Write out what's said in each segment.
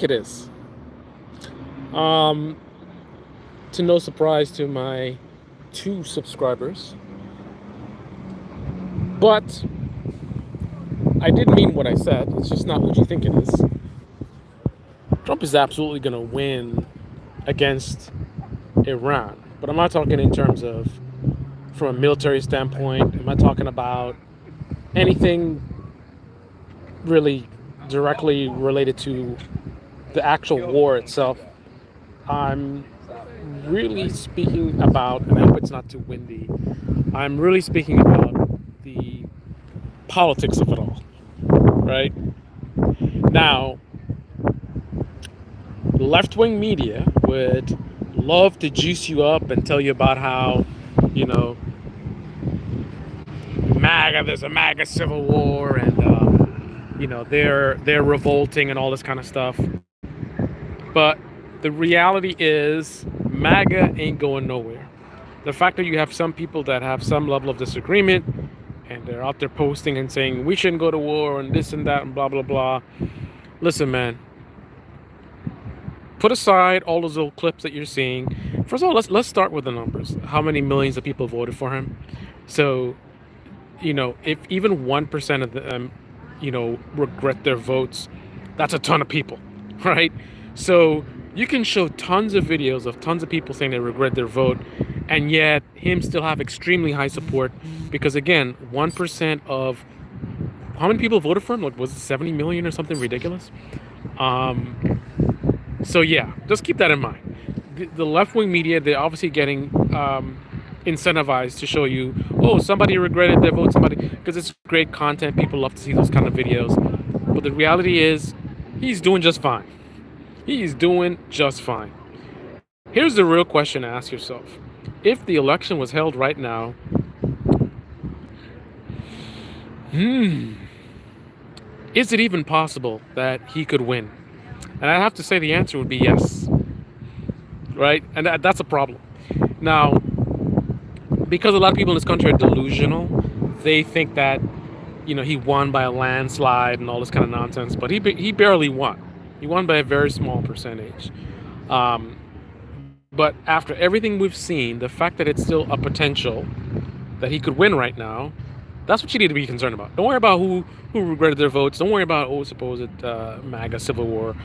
It is. Um, to no surprise to my two subscribers, but I did mean what I said. It's just not what you think it is. Trump is absolutely going to win against Iran, but I'm not talking in terms of from a military standpoint. I'm not talking about anything really directly related to the actual war itself. I'm really speaking about, and I hope it's not too windy, I'm really speaking about the politics of it all, right? Now, left wing media would love to juice you up and tell you about how, you know, there's a MAGA civil war, and they're revolting and all this kind of stuff. But the reality is, MAGA ain't going nowhere. The fact that you have some people that have some level of disagreement and they're out there posting and saying we shouldn't go to war and this and that and blah blah blah. Listen, man. Put aside all those little clips that you're seeing. First of all, let's start with the numbers. How many millions of people voted for him? So, if even 1% of them, regret their votes, that's a ton of people, right? So you can show tons of videos of tons of people saying they regret their vote, and yet him still have extremely high support because again, 1% of how many people voted for him? Like, was it 70 million or something ridiculous? So yeah, just keep that in mind. The left-wing media, they're obviously getting incentivized to show you, oh, somebody regretted their vote, somebody, because it's great content. People love to see those kind of videos. But the reality is, he's doing just fine. He's doing just fine. Here's the real question to ask yourself. If the election was held right now, is it even possible that he could win? And I have to say the answer would be yes. Right? And that's a problem. Now, because a lot of people in this country are delusional, they think that, he won by a landslide and all this kind of nonsense. But he barely won. He won by a very small percentage. But after everything we've seen, the fact that it's still a potential that he could win right now, that's what you need to be concerned about. Don't worry about who regretted their votes. Don't worry about, supposed MAGA civil war.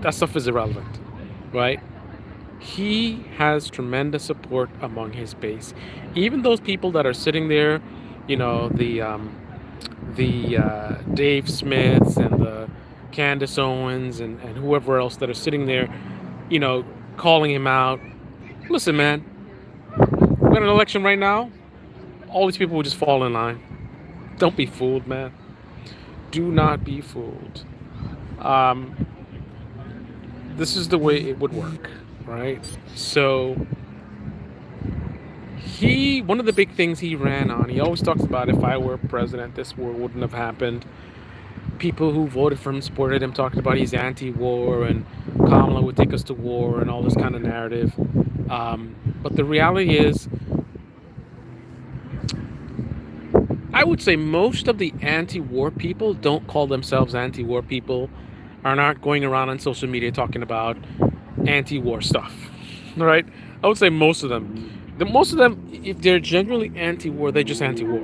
That stuff is irrelevant, right? He has tremendous support among his base. Even those people that are sitting there, the Dave Smiths and the Candace Owens and whoever else that are sitting there, calling him out. Listen, man, we got an election right now. All these people will just fall in line. Don't be fooled, man. Do not be fooled. This is the way it would work, right? So one of the big things he ran on, he always talks about, if I were president, this war wouldn't have happened. People who voted for him supported him, talking about he's anti-war and Kamala would take us to war and all this kind of narrative. But the reality is, I would say most of the anti-war people don't call themselves anti-war people, are not going around on social media talking about anti-war stuff, right? I would say most of them. Most of them, if they're generally anti-war, they're just anti-war.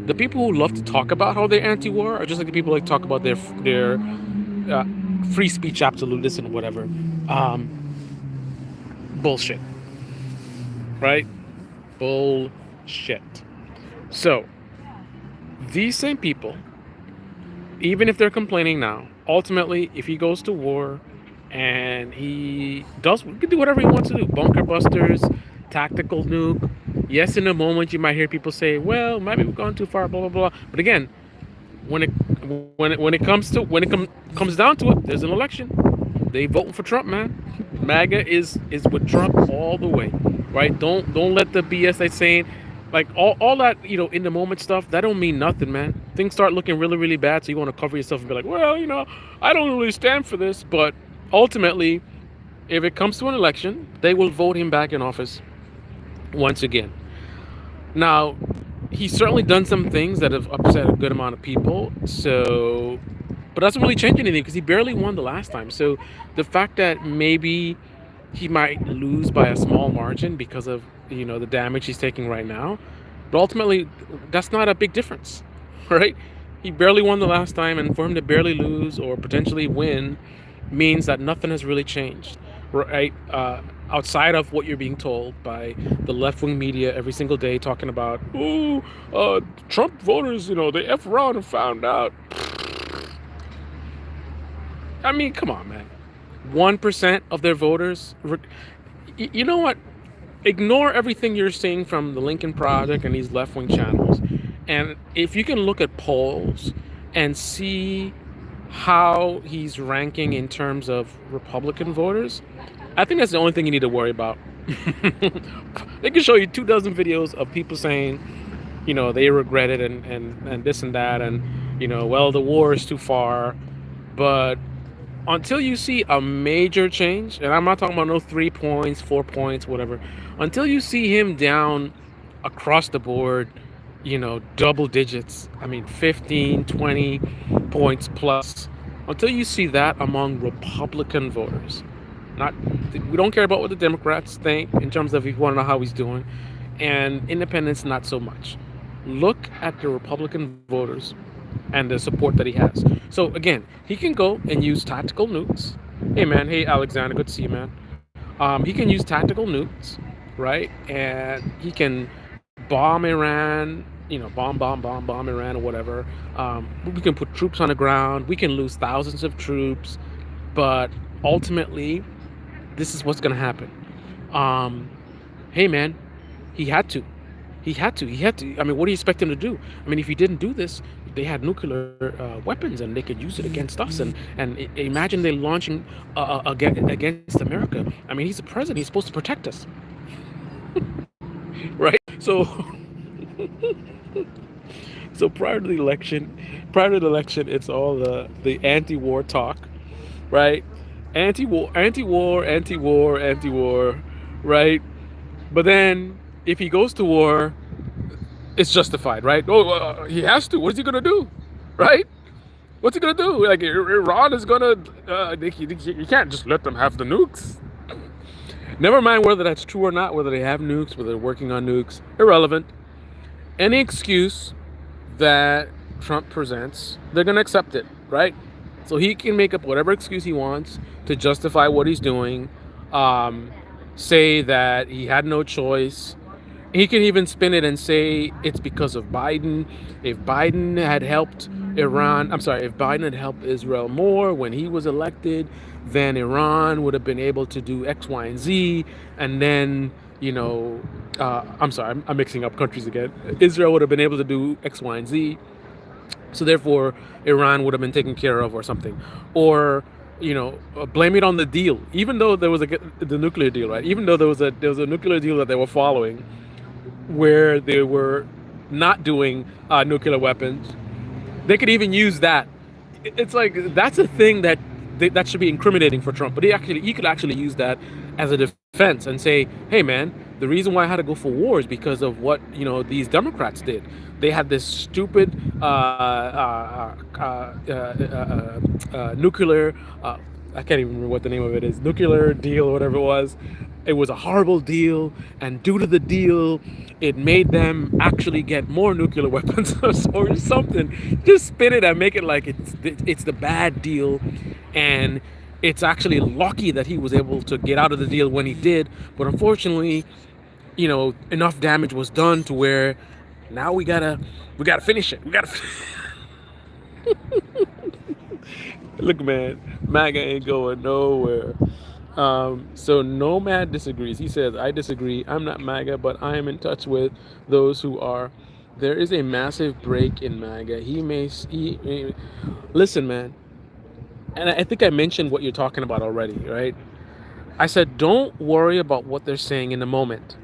The people who love to talk about how they're anti-war are just like the people who like talk about their free speech absolutists and whatever. Bullshit, right? Bullshit. So these same people, even if they're complaining now, ultimately, if he goes to war and he can do whatever he wants to do, bunker busters, tactical nuke. Yes, in a moment you might hear people say, "Well, maybe we've gone too far," blah blah blah. But again, when it comes down to it, there's an election. They voting for Trump, man. MAGA is with Trump all the way, right? Don't let the BS they saying, like all that in the moment stuff, that don't mean nothing, man. Things start looking really really bad, so you want to cover yourself and be like, well, I don't really stand for this. But ultimately, if it comes to an election, they will vote him back in office once again. Now, he's certainly done some things that have upset a good amount of people. So but doesn't really change anything because he barely won the last time. So the fact that maybe he might lose by a small margin because of the damage he's taking right now, but ultimately that's not a big difference, right? He barely won the last time, and for him to barely lose or potentially win means that nothing has really changed, right? Outside of what you're being told by the left wing media every single day, talking about, oh, Trump voters, they F around and found out. I mean, come on, man. 1% of their voters. You know what? Ignore everything you're seeing from the Lincoln Project and these left wing channels. And if you can look at polls and see how he's ranking in terms of Republican voters, I think that's the only thing you need to worry about. They can show you 24 videos of people saying, they regret it and this and that, and, well, the war is too far. But until you see a major change, and I'm not talking about no 3 points, 4 points, whatever, until you see him down across the board, double digits, I mean 15, 20 points plus, until you see that among Republican voters. Not, we don't care about what the Democrats think in terms of if you want to know how he's doing, and independents not so much. Look at the Republican voters and the support that he has. So again, he can go and use tactical nukes. Hey man, hey Alexander, good to see you, man. He can use tactical nukes, right? And he can bomb Iran, bomb Iran or whatever. We can put troops on the ground. We can lose thousands of troops, but ultimately, this is what's going to happen. Hey man, he had to. He had to. I mean, what do you expect him to do? I mean, if he didn't do this, they had nuclear weapons and they could use it against us. And imagine they launching against America. I mean, he's the president. He's supposed to protect us, right? So prior to the election, it's all the anti-war talk, right? Anti-war, right? But then if he goes to war, it's justified, right? Oh, he has to. What is he gonna do, right? What's he gonna do? Like Iran is gonna, you can't just let them have the nukes. Never mind whether that's true or not, whether they have nukes, whether they're working on nukes, irrelevant. Any excuse that Trump presents, they're gonna accept it, right? So he can make up whatever excuse he wants to justify what he's doing, say that he had no choice. He can even spin it and say it's because of Biden. If Biden had helped Israel more when he was elected, then Iran would have been able to do X, Y, and Z. And then, I'm mixing up countries again. Israel would have been able to do X, Y, and Z. So therefore, Iran would have been taken care of or something. Or, blame it on the deal. Even though there was the nuclear deal, right? Even though there was a nuclear deal that they were following, where they were not doing nuclear weapons, they could even use that. It's like that's a thing that should be incriminating for Trump. But he could actually use that as a defense and say, "Hey, man, the reason why I had to go for war is because of what these Democrats did. They had this stupid nuclear. I can't even remember what the name of it is. Nuclear deal or whatever it was. It was a horrible deal, and due to the deal, it made them actually get more nuclear weapons or something. Just spin it and make it like it's the bad deal, and it's actually lucky that he was able to get out of the deal when he did. But unfortunately, enough damage was done to where now we gotta finish it. We gotta. Look, man, MAGA ain't going nowhere. So Nomad disagrees. He says, I disagree. I'm not MAGA, but I am in touch with those who are. There is a massive break in MAGA. Listen, man. And I think I mentioned what you're talking about already, right? I said, don't worry about what they're saying in the moment.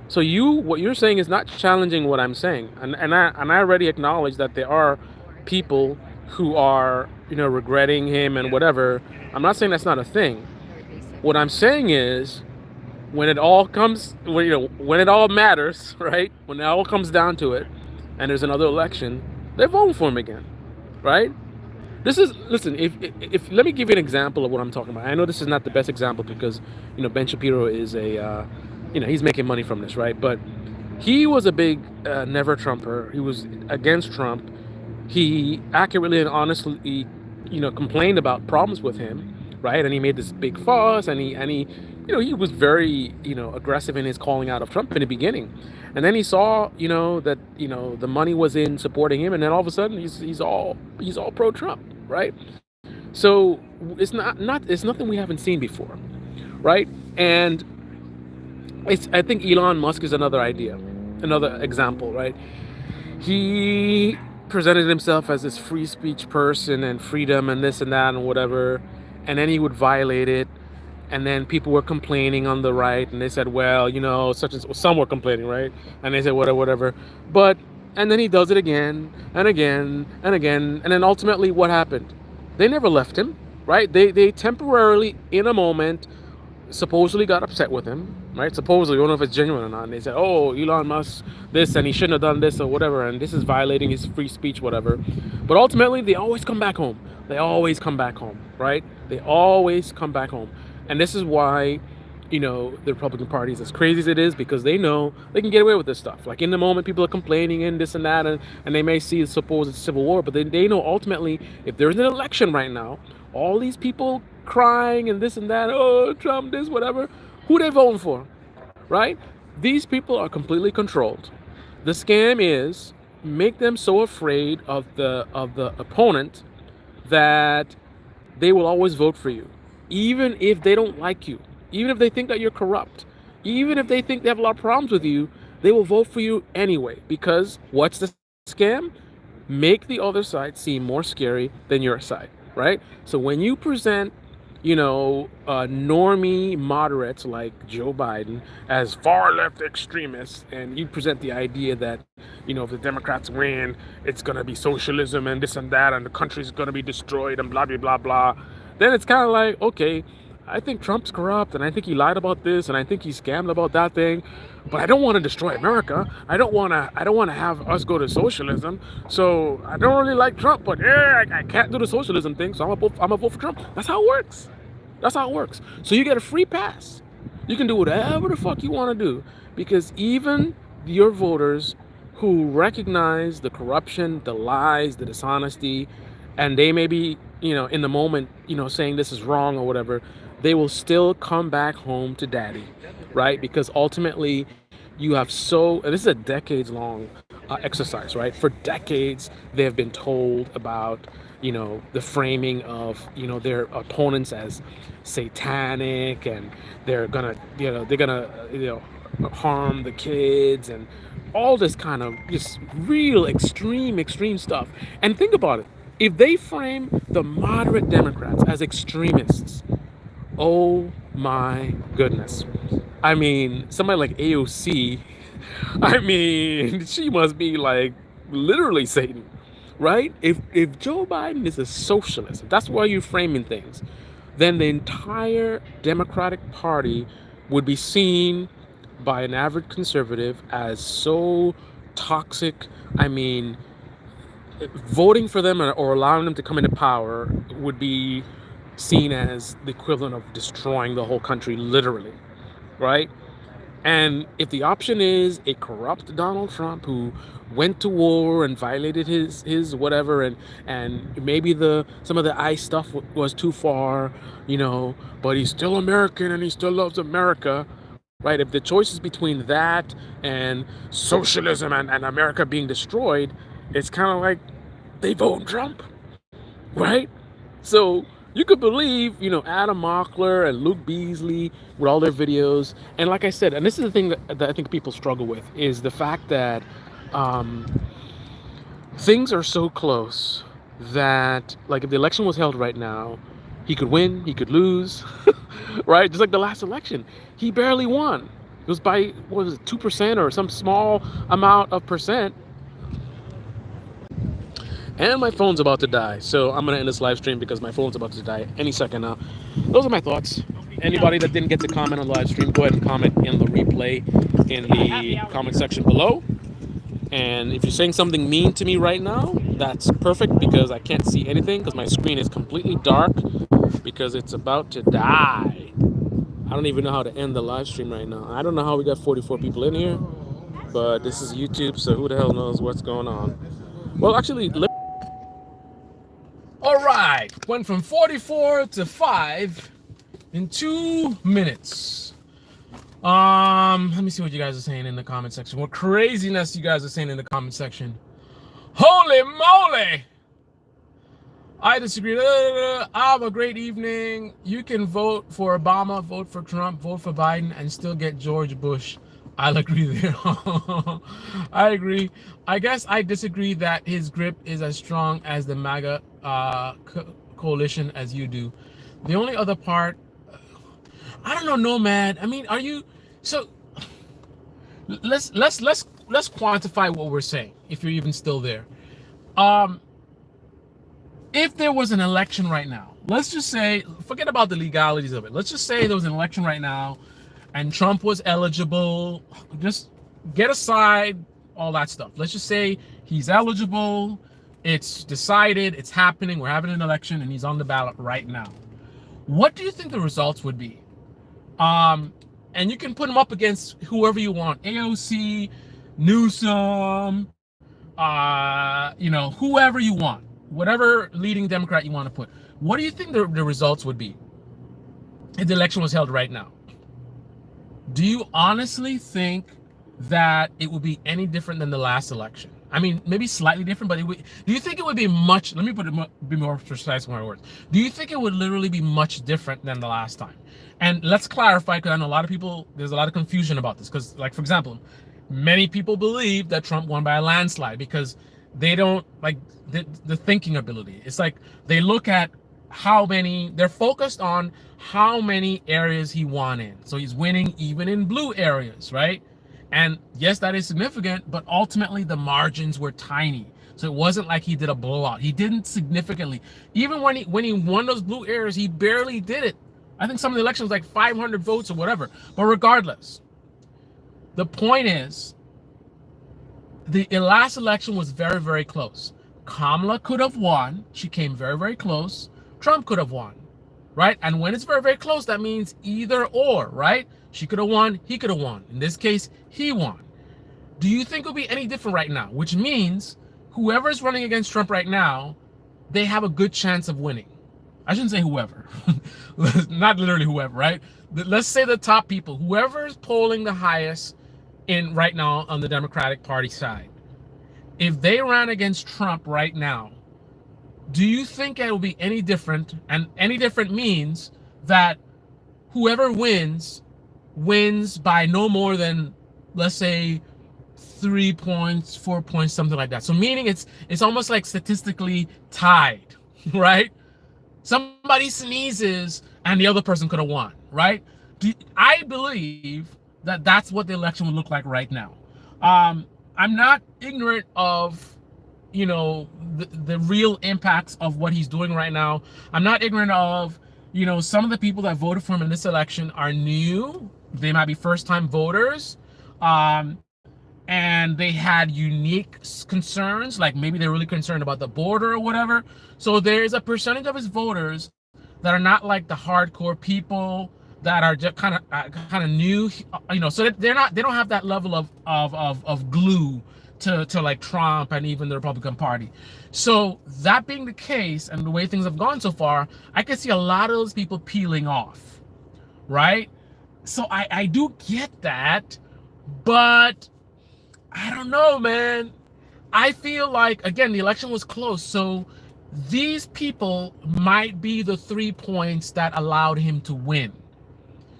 So what you're saying is not challenging what I'm saying. And I already acknowledge that there are people who are, regretting him and whatever. I'm not saying that's not a thing. What I'm saying is, when it all matters, right? When it all comes down to it, and there's another election, they vote for him again, right? This is listen. If let me give you an example of what I'm talking about. I know this is not the best example because Ben Shapiro is a he's making money from this, right? But he was a big never Trumper. He was against Trump. He accurately and honestly complained about problems with him, right? And he made this big fuss, and he he was very aggressive in his calling out of Trump in the beginning, and then he saw that the money was in supporting him, and then all of a sudden he's all pro Trump, right? So it's nothing we haven't seen before, right? And I think Elon Musk is another example, right? He presented himself as this free speech person and freedom and this and that and whatever, and then he would violate it, and then people were complaining on the right, and they said, well, such as some were complaining, right? And they said whatever, whatever, but and then he does it again and again and again, and then ultimately what happened? They never left him, right? They temporarily, in a moment, supposedly got upset with him, right? Supposedly, I don't know if it's genuine or not. And they said, "Oh, Elon Musk, this, and he shouldn't have done this or whatever, and this is violating his free speech, whatever." But ultimately, they always come back home. They always come back home, right? They always come back home, and this is why, the Republican Party is as crazy as it is, because they know they can get away with this stuff. Like in the moment, people are complaining and this and that, and they may see a supposed civil war, but they know ultimately, if there's an election right now, all these people crying and this and that, oh, Trump, this, whatever, who they voting for, right? These people are completely controlled. The scam is make them so afraid of the opponent that they will always vote for you, even if they don't like you, even if they think that you're corrupt, even if they think they have a lot of problems with you, they will vote for you anyway. Because what's the scam? Make the other side seem more scary than your side, right? So when you present normie moderates like Joe Biden as far left extremists, and you present the idea that, if the Democrats win, it's going to be socialism and this and that, and the country's going to be destroyed and blah, blah, blah, blah, then it's kind of like, okay, I think Trump's corrupt, and I think he lied about this, and I think he scammed about that thing, but I don't want to destroy America. I don't want to have us go to socialism. So I don't really like Trump, but yeah, I can't do the socialism thing, so I'm gonna vote for Trump. That's how it works. That's how it works. So you get a free pass. You can do whatever the fuck you want to do, because even your voters who recognize the corruption, the lies, the dishonesty, and they may be, in the moment, saying this is wrong or whatever, they will still come back home to daddy, right? Because ultimately you have and this is a decades long exercise, right? For decades, they have been told about, the framing of, their opponents as satanic, and they're gonna, harm the kids, and all this kind of just real extreme stuff. And think about it. If they frame the moderate Democrats as extremists, oh my goodness. I mean, somebody like AOC, I mean, she must be like literally Satan, right? If Joe Biden is a socialist, if that's why you're framing things, then the entire Democratic Party would be seen by an average conservative as so toxic. I mean, voting for them or allowing them to come into power would be seen as the equivalent of destroying the whole country, literally, right? And if the option is a corrupt Donald Trump who went to war and violated his whatever, and maybe some of the ICE stuff was too far, but he's still American and he still loves America, right? If the choice is between that and socialism and America being destroyed, it's kind of like they vote Trump, right? So you could believe, Adam Mockler and Luke Beasley with all their videos. And like I said, and this is the thing that I think people struggle with, is the fact that things are so close that, like, if the election was held right now, he could win, he could lose, right? Just like the last election, he barely won. It was by, what was it, 2% or some small amount of percent. And my phone's about to die, so I'm going to end this live stream because my phone's about to die any second now. Those are my thoughts. Anybody that didn't get to comment on the live stream, go ahead and comment in the replay in the comment section below. And if you're saying something mean to me right now, that's perfect because I can't see anything because my screen is completely dark because it's about to die. I don't even know how to end the live stream right now. I don't know how we got 44 people in here, but this is YouTube, so who the hell knows what's going on? Well, actually, all right, went from 44 to 5 in 2 minutes. Let me see what you guys are saying in the comment section. What craziness you guys are saying in the comment section. Holy moly! I disagree. Have a great evening. You can vote for Obama, vote for Trump, vote for Biden, and still get George Bush. I'll agree there. I agree. I guess I disagree that his grip is as strong as the MAGA coalition as you do. The only other part, I don't know, Nomad. I mean, are you? So let's quantify what we're saying. If you're even still there, if there was an election right now, let's just say, forget about the legalities of it. Let's just say there was an election right now, and Trump was eligible. Just get aside all that stuff. Let's just say he's eligible. It's decided. It's happening. We're having an election, and he's on the ballot right now. What do you think the results would be? And you can put him up against whoever you want, AOC, Newsom, whoever you want, whatever leading Democrat you want to put. What do you think the results would be if the election was held right now? Do you honestly think that it would be any different than the last election? I mean, maybe slightly different, but do you think it would be much, let me be more precise with my words. Do you think it would literally be much different than the last time? And let's clarify, because I know a lot of people, there's a lot of confusion about this. Because, like, for example, many people believe that Trump won by a landslide because they don't like the thinking ability. It's like they look at they're focused on how many areas he won in. So he's winning even in blue areas, right? And yes, that is significant, but ultimately the margins were tiny. So it wasn't like he did a blowout. He didn't significantly. Even when he won those blue areas, he barely did it. I think some of the elections like 500 votes or whatever. But regardless, the point is, the last election was very, very close. Kamala could have won. She came very, very close. Trump could have won, right? And when it's very, very close, that means either or, right? She could have won. He could have won. In this case, he won. Do you think it'll be any different right now? Which means whoever's running against Trump right now, they have a good chance of winning. I shouldn't say whoever. Not literally whoever, right? Let's say the top people. Whoever is polling the highest in right now on the Democratic Party side. If they ran against Trump right now, do you think it will be any different? And any different means that whoever wins by no more than, let's say, 3 points, 4 points, something like that. So meaning it's almost like statistically tied, right? Somebody sneezes and the other person could have won, right? I believe that that's what the election would look like right now. I'm not ignorant of, the real impacts of what he's doing right now. I'm not ignorant of, some of the people that voted for him in this election are new. They might be first-time voters. And they had unique concerns, like maybe they're really concerned about the border or whatever. So there's a percentage of his voters that are not like the hardcore people that are just kind of new, so they don't have that level of glue to like Trump and even the Republican Party. So that being the case, and the way things have gone so far, I can see a lot of those people peeling off, right? So I do get that, but I don't know, man. I feel like, again, the election was close, so these people might be the 3 points that allowed him to win.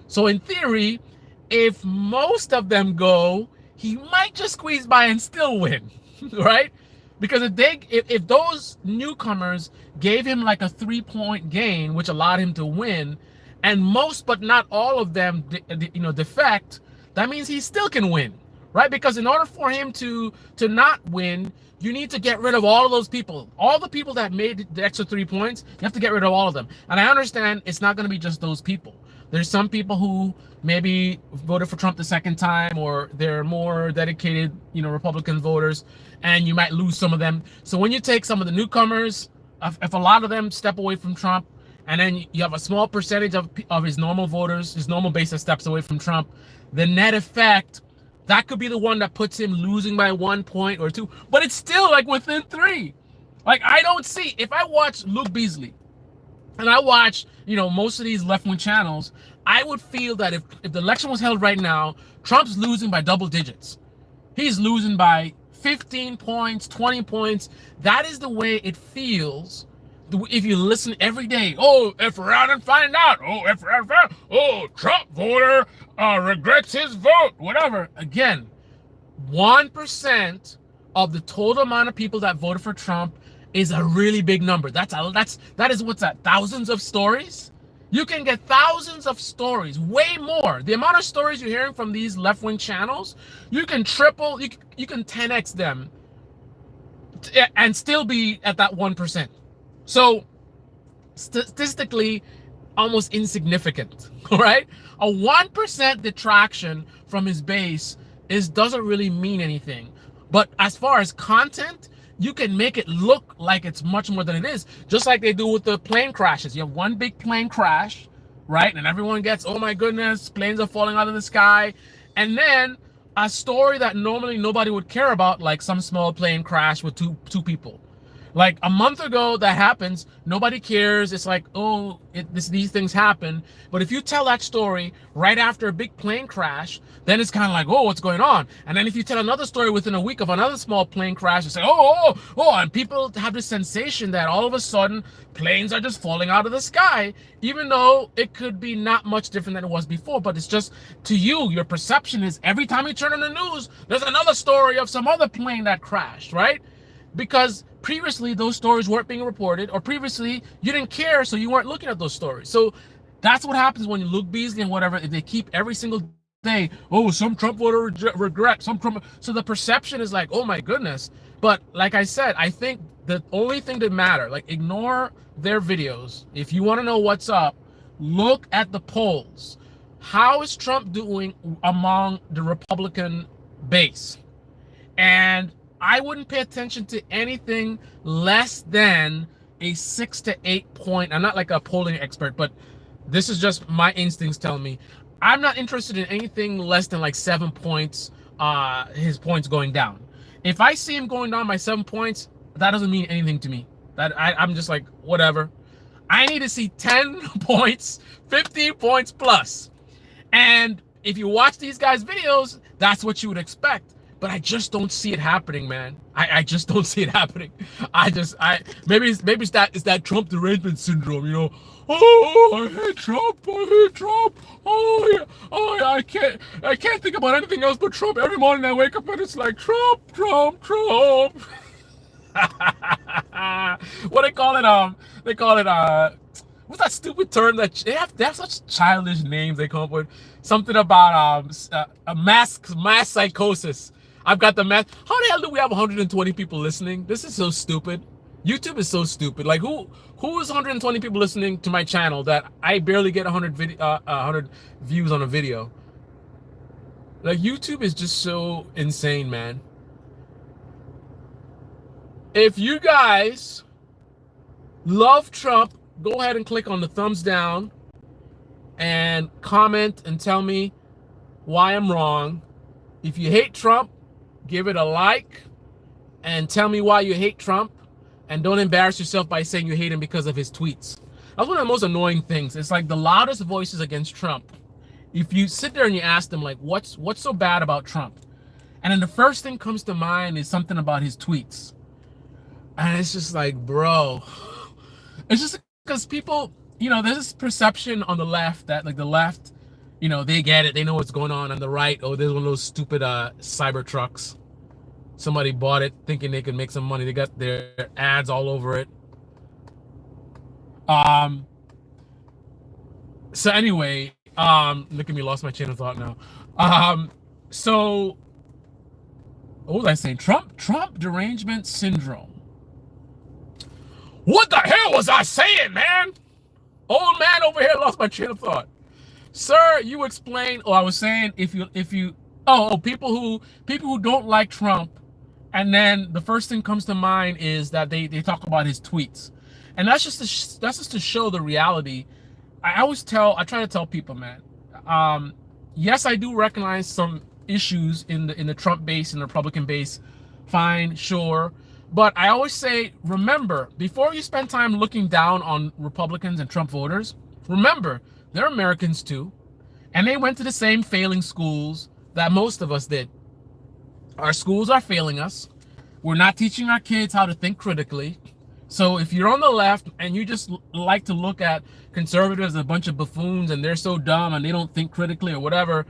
So in theory, if most of them go, he might just squeeze by and still win, right? Because if those newcomers gave him like a 3-point gain, which allowed him to win, and most but not all of them, defect, that means he still can win, right? Because in order for him to not win, you need to get rid of all of those people. All the people that made the extra 3 points, you have to get rid of all of them. And I understand it's not going to be just those people. There's some people who maybe voted for Trump the second time, or they're more dedicated, Republican voters, and you might lose some of them. So when you take some of the newcomers, if a lot of them step away from Trump, and then you have a small percentage of his normal voters, his normal base that steps away from Trump, the net effect, that could be the one that puts him losing by 1 point or 2, but it's still like within 3. Like, I don't see, if I watch Luke Beasley and I watch, most of these left-wing channels, I would feel that if the election was held right now, Trump's losing by double digits. He's losing by 15 points, 20 points. That is the way it feels if you listen every day. Oh, F around and find out. Oh, F around and find out. Oh, Trump voter regrets his vote. Whatever. Again, 1% of the total amount of people that voted for Trump is a really big number. That is what's that? Thousands of stories? You can get thousands of stories, way more. The amount of stories you're hearing from these left-wing channels, you can triple, you can 10x them and still be at that 1%. So statistically, almost insignificant, all right? A 1% detraction from his base doesn't really mean anything. But as far as content, you can make it look like it's much more than it is, just like they do with the plane crashes. You have one big plane crash, right? And everyone gets, oh my goodness, planes are falling out of the sky. And then a story that normally nobody would care about, like some small plane crash with two people. Like a month ago, that happens. Nobody cares. It's like, oh, these things happen. But if you tell that story right after a big plane crash, then it's kind of like, oh, what's going on? And then if you tell another story within a week of another small plane crash, it's like, and people have this sensation that all of a sudden planes are just falling out of the sky, even though it could be not much different than it was before. But it's just, to you, your perception is every time you turn on the news, there's another story of some other plane that crashed, right? Because previously those stories weren't being reported, or previously you didn't care, so you weren't looking at those stories. So that's what happens when you Luke Beasley and whatever, if they keep every single day, oh, some Trump voter regret, some Trump. So the perception is like, oh my goodness. But like I said, I think the only thing that matter, like, ignore their videos. If you want to know what's up, look at the polls. How is Trump doing among the Republican base? And I wouldn't pay attention to anything less than a 6 to 8 point. I'm not like a polling expert, but this is just my instincts telling me. I'm not interested in anything less than like 7 points, his points going down. If I see him going down by 7 points, that doesn't mean anything to me. I'm just like, whatever. I need to see 10 points, 15 points plus. And if you watch these guys' videos, that's what you would expect. But I just don't see it happening, man. I just don't see it happening. Maybe it's that Trump derangement syndrome, Oh, I hate Trump. Oh yeah, I can't think about anything else but Trump. Every morning I wake up and it's like Trump. What they call it? What's that stupid term that they have such childish names they come up with? Something about a mass psychosis. I've got the math. How the hell do we have 120 people listening? This is so stupid. YouTube is so stupid. Like, who is 120 people listening to my channel that I barely get 100 views on a video? Like, YouTube is just so insane, man. If you guys love Trump, go ahead and click on the thumbs down and comment and tell me why I'm wrong. If you hate Trump, give it a like and tell me why you hate Trump, and don't embarrass yourself by saying you hate him because of his tweets. That's one of the most annoying things. It's like the loudest voices against Trump. If you sit there and you ask them, like, what's so bad about Trump? And then the first thing comes to mind is something about his tweets. And it's just like, bro, it's just because people, there's this perception on the left that, like, the left, they get it. They know what's going on. On the right, oh, there's one of those stupid cyber trucks. Somebody bought it thinking they could make some money. They got their ads all over it. So anyway, look at me, lost my chain of thought now. So what was I saying? Trump derangement syndrome. What the hell was I saying, man? Old man over here lost my train of thought. Sir, you explain. Oh, I was saying if you people who don't like Trump, and then the first thing comes to mind is that they talk about his tweets, and that's just to show the reality. I try to tell people, man. Um, yes, I do recognize some issues in the Trump base and the Republican base. Fine, sure. But I always say, remember, before you spend time looking down on Republicans and Trump voters, remember, they're Americans too. And they went to the same failing schools that most of us did. Our schools are failing us. We're not teaching our kids how to think critically. So if you're on the left and you just like to look at conservatives as a bunch of buffoons and they're so dumb and they don't think critically or whatever,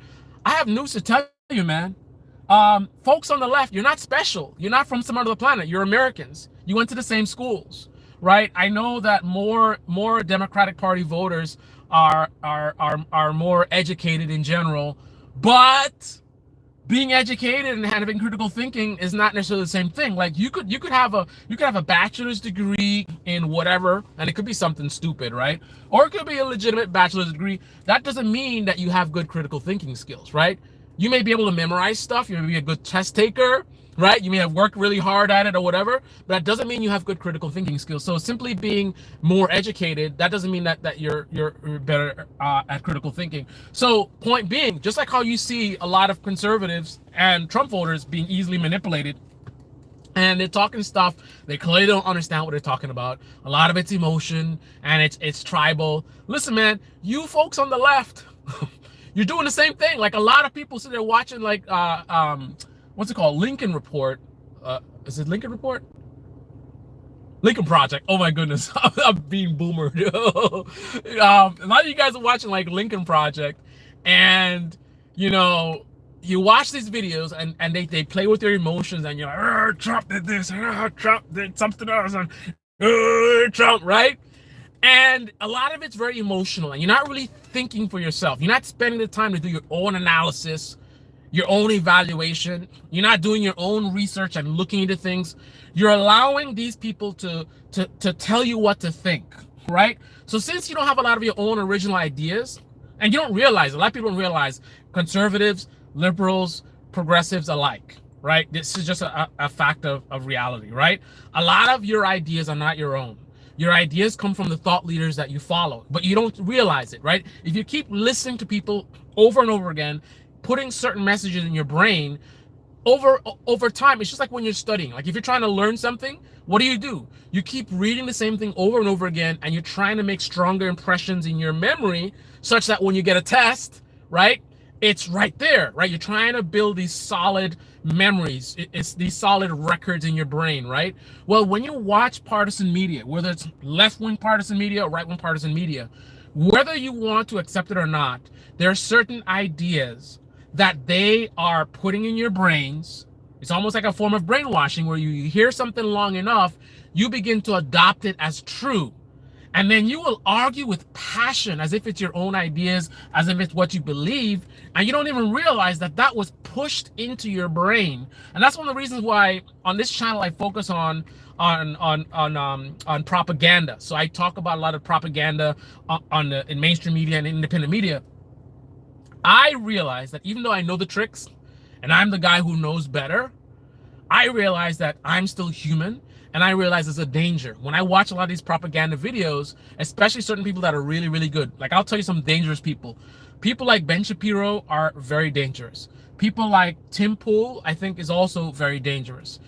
I have news to tell you, man. Folks on the left, you're not special. You're not from some other planet. You're Americans. You went to the same schools, right? I know that more Democratic Party voters are more educated in general, but being educated and having critical thinking is not necessarily the same thing. Like you could have a bachelor's degree in whatever, and it could be something stupid, right? Or it could be a legitimate bachelor's degree. That doesn't mean that you have good critical thinking skills, right? You may be able to memorize stuff, you may be a good test taker, right? You may have worked really hard at it or whatever, but that doesn't mean you have good critical thinking skills. So simply being more educated, that doesn't mean that you're better at critical thinking. So point being, just like how you see a lot of conservatives and Trump voters being easily manipulated, and they're talking stuff they clearly don't understand what they're talking about. A lot of it's emotion and it's tribal. Listen, man, you folks on the left, you're doing the same thing. Like a lot of people sit there watching like what's it called? Lincoln Report. Is it Lincoln Report? Lincoln Project. Oh my goodness, I'm being boomer. A lot of you guys are watching like Lincoln Project, and you know you watch these videos and they play with your emotions, and you're like, Trump did this, Trump did something else, and Trump, right? And a lot of it's very emotional, and you're not really thinking for yourself. You're not spending the time to do your own analysis, your own evaluation. You're not doing your own research and looking into things. You're allowing these people to tell you what to think, right? So since you don't have a lot of your own original ideas, and you don't realize, a lot of people don't realize, conservatives, liberals, progressives alike, right? This is just a fact of reality, right? A lot of your ideas are not your own. Your ideas come from the thought leaders that you follow, but you don't realize it, right? If you keep listening to people over and over again, putting certain messages in your brain, over time, it's just like when you're studying. Like if you're trying to learn something, what do? You keep reading the same thing over and over again, and you're trying to make stronger impressions in your memory such that when you get a test, right, it's right there, right? You're trying to build these solid memories. It's these solid records in your brain, right? Well, when you watch partisan media, whether it's left-wing partisan media or right-wing partisan media, whether you want to accept it or not, there are certain ideas that they are putting in your brains. It's almost like a form of brainwashing, where you hear something long enough, you begin to adopt it as true. And then you will argue with passion as if it's your own ideas, as if it's what you believe, and you don't even realize that that was pushed into your brain. And that's one of the reasons why on this channel I focus on propaganda. So I talk about a lot of propaganda in mainstream media and independent media. I realize that even though I know the tricks and I'm the guy who knows better, I realize that I'm still human, and I realize there's a danger. When I watch a lot of these propaganda videos, especially certain people that are really, really good, like I'll tell you some dangerous people. People like Ben Shapiro are very dangerous. People like Tim Pool, I think, is also very dangerous.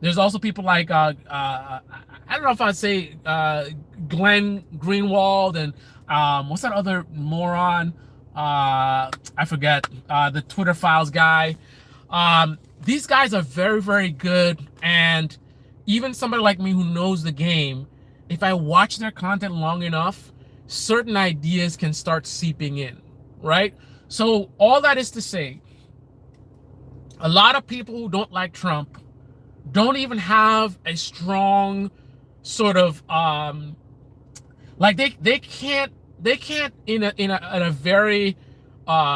There's also people like, I don't know if I'd say Glenn Greenwald and what's that other moron? I forget, the Twitter Files guy. These guys are very, very good, and even somebody like me who knows the game, if I watch their content long enough, certain ideas can start seeping in, right? So all that is to say, a lot of people who don't like Trump don't even have a strong sort of like they can't in a very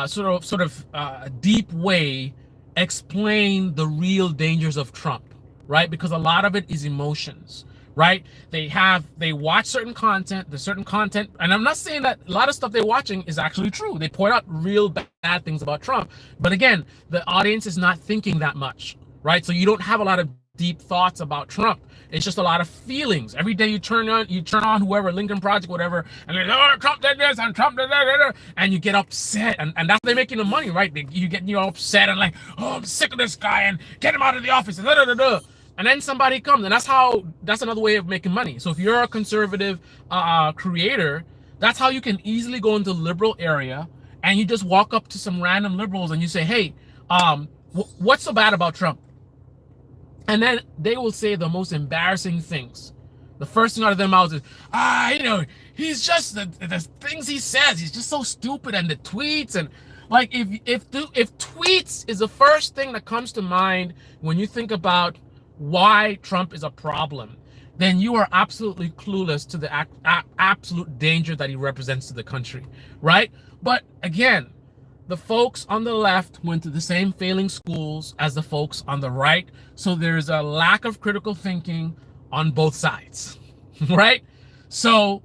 sort of deep way explain the real dangers of Trump, right? Because a lot of it is emotions, right? They watch certain content, the certain content, and I'm not saying that a lot of stuff they're watching is actually true. They point out real bad things about Trump, but again, the audience is not thinking that much, right? So you don't have a lot of deep thoughts about Trump. It's just a lot of feelings. Every day you turn on whoever, Lincoln Project, whatever, and they're like, oh, Trump did this and Trump did that, and you get upset, and that's how they're making the money, right? You get upset and like, oh, I'm sick of this guy and get him out of the office. And then somebody comes, and that's another way of making money. So if you're a conservative creator, that's how you can easily go into the liberal area, and you just walk up to some random liberals and you say, hey, what's so bad about Trump? And then they will say the most embarrassing things. The first thing out of their mouths is, he's just the things he says, he's just so stupid, and the tweets, and like if tweets is the first thing that comes to mind when you think about why Trump is a problem, then you are absolutely clueless to the absolute danger that he represents to the country, right? But again, the folks on the left went to the same failing schools as the folks on the right, so there's a lack of critical thinking on both sides, right? So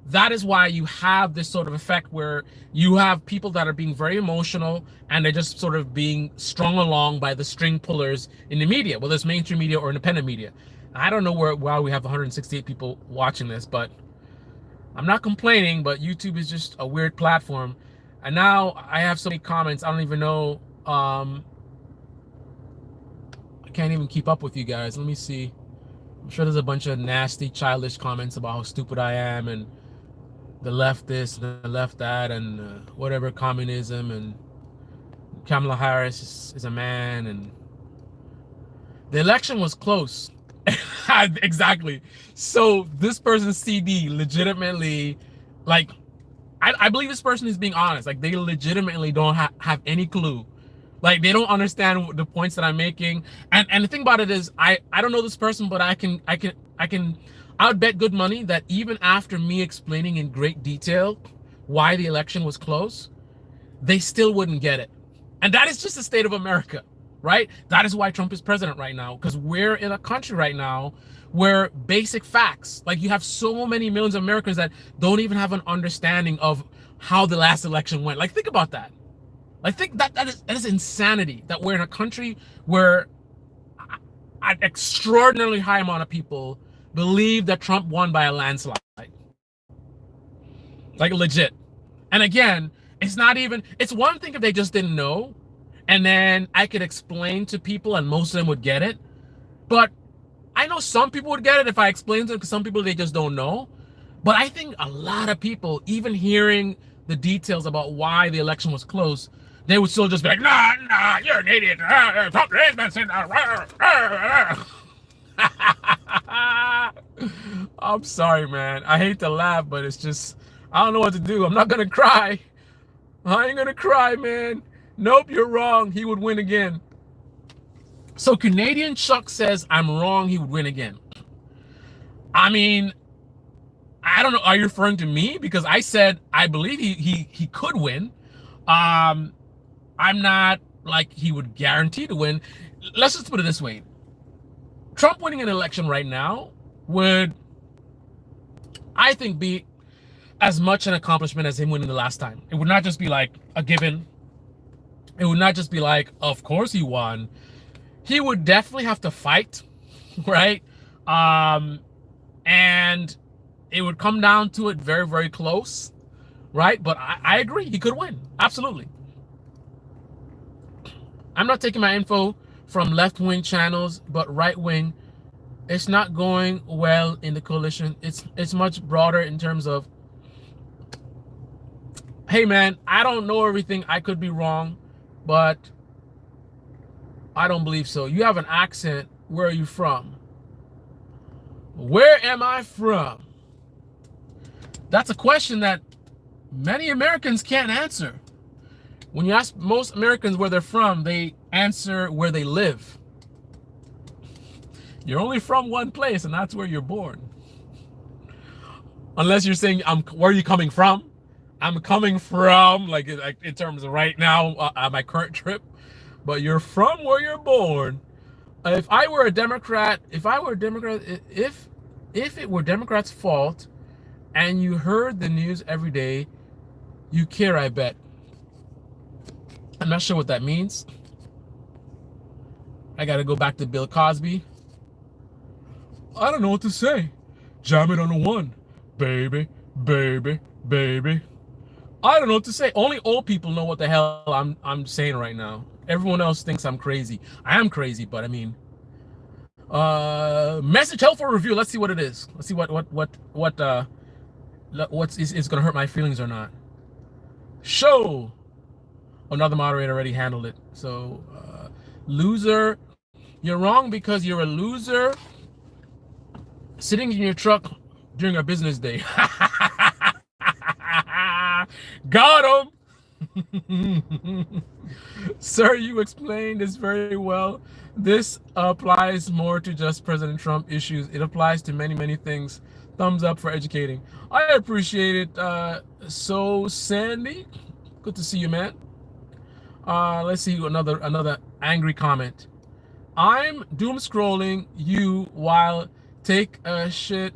that is why you have this sort of effect where you have people that are being very emotional and they're just sort of being strung along by the string pullers in the media, whether it's mainstream media or independent media. I don't know why we have 168 people watching this, but I'm not complaining, but YouTube is just a weird platform. And now I have so many comments, I don't even know. I can't even keep up with you guys. Let me see. I'm sure there's a bunch of nasty, childish comments about how stupid I am and the left this and the left that and whatever, communism, and Kamala Harris is a man, and the election was close. Exactly. So this person's CD legitimately, like, I believe this person is being honest. Like, they legitimately don't have any clue. Like, they don't understand the points that I'm making. And the thing about it is, I don't know this person, but I would bet good money that even after me explaining in great detail why the election was close, they still wouldn't get it. And that is just the state of America, right? That is why Trump is president right now, because we're in a country right now where basic facts, like, you have so many millions of Americans that don't even have an understanding of how the last election went. Like, think about that. Like, think that is insanity, that we're in a country where an extraordinarily high amount of people believe that Trump won by a landslide. Like, legit. And again, it's one thing if they just didn't know, and then I could explain to people and most of them would get it. But I know some people would get it if I explained to them, because some people, they just don't know. But I think a lot of people, even hearing the details about why the election was close, they would still just be like, nah, you're an idiot. Trump is messing. I'm sorry, man. I hate to laugh, but it's just, I don't know what to do. I'm not going to cry. I ain't going to cry, man. Nope, you're wrong. He would win again. So Canadian Chuck says I'm wrong, he would win again. I mean, I don't know. Are you referring to me? Because I said I believe he could win. I'm not like he would guarantee to win. Let's just put it this way. Trump winning an election right now would, I think, be as much an accomplishment as him winning the last time. It would not just be like a given. It would not just be like, of course he won. He would definitely have to fight, right? And it would come down to it very, very close, right? But I agree, he could win, absolutely. I'm not taking my info from left-wing channels, but right-wing. It's not going well in the coalition. It's much broader in terms of, hey man, I don't know everything. I could be wrong, but I don't believe so. You have an accent. Where are you from? Where am I from? That's a question that many Americans can't answer. When you ask most Americans where they're from, they answer where they live. You're only from one place, and that's where you're born. Unless you're saying, where are you coming from? I'm coming from, like in terms of right now, my current trip. But you're from where you're born. If I were a Democrat, if if it were Democrats' fault and you heard the news every day, you care, I bet. I'm not sure what that means. I gotta go back to Bill Cosby. I don't know what to say. Jam it on the one. Baby, baby, baby. I don't know what to say. Only old people know what the hell I'm saying right now. Everyone else thinks I'm crazy. I am crazy, but I mean, message helpful review. Let's see what it is. Let's see what's is gonna hurt my feelings or not. Show. Another moderator already handled it. So, loser. You're wrong because you're a loser sitting in your truck during a business day. Got him. Sir, you explained this very well. This applies more to just President Trump issues. It applies to many, many things. Thumbs up for educating. I appreciate it. So Sandy, good to see you, man. Let's see another angry comment. I'm doom scrolling you while take a shit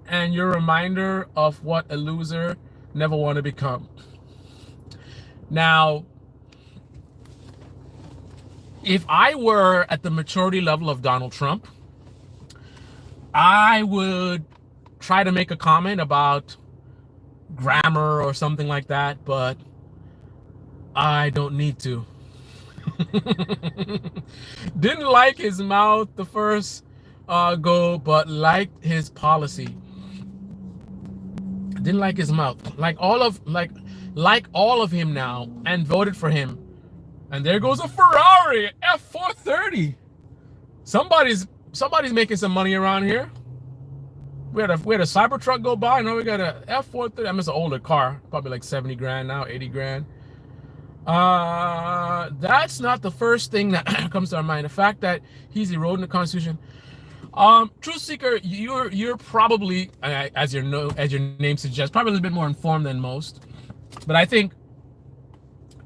and your reminder of what a loser never want to become. Now, if I were at the maturity level of Donald Trump, I would try to make a comment about grammar or something like that, but I don't need to. Didn't like his mouth the first go, but liked his policy. Didn't like his mouth. Like all of him now, and voted for him. And there goes a Ferrari F430. Somebody's making some money around here. We had a Cybertruck go by. Now we got a F430. I mean, it's an older car, probably like 70 grand now, 80 grand. That's not the first thing that comes to our mind. The fact that he's eroding the Constitution. Truth Seeker, you're probably, as your name suggests, probably a little bit more informed than most. But I think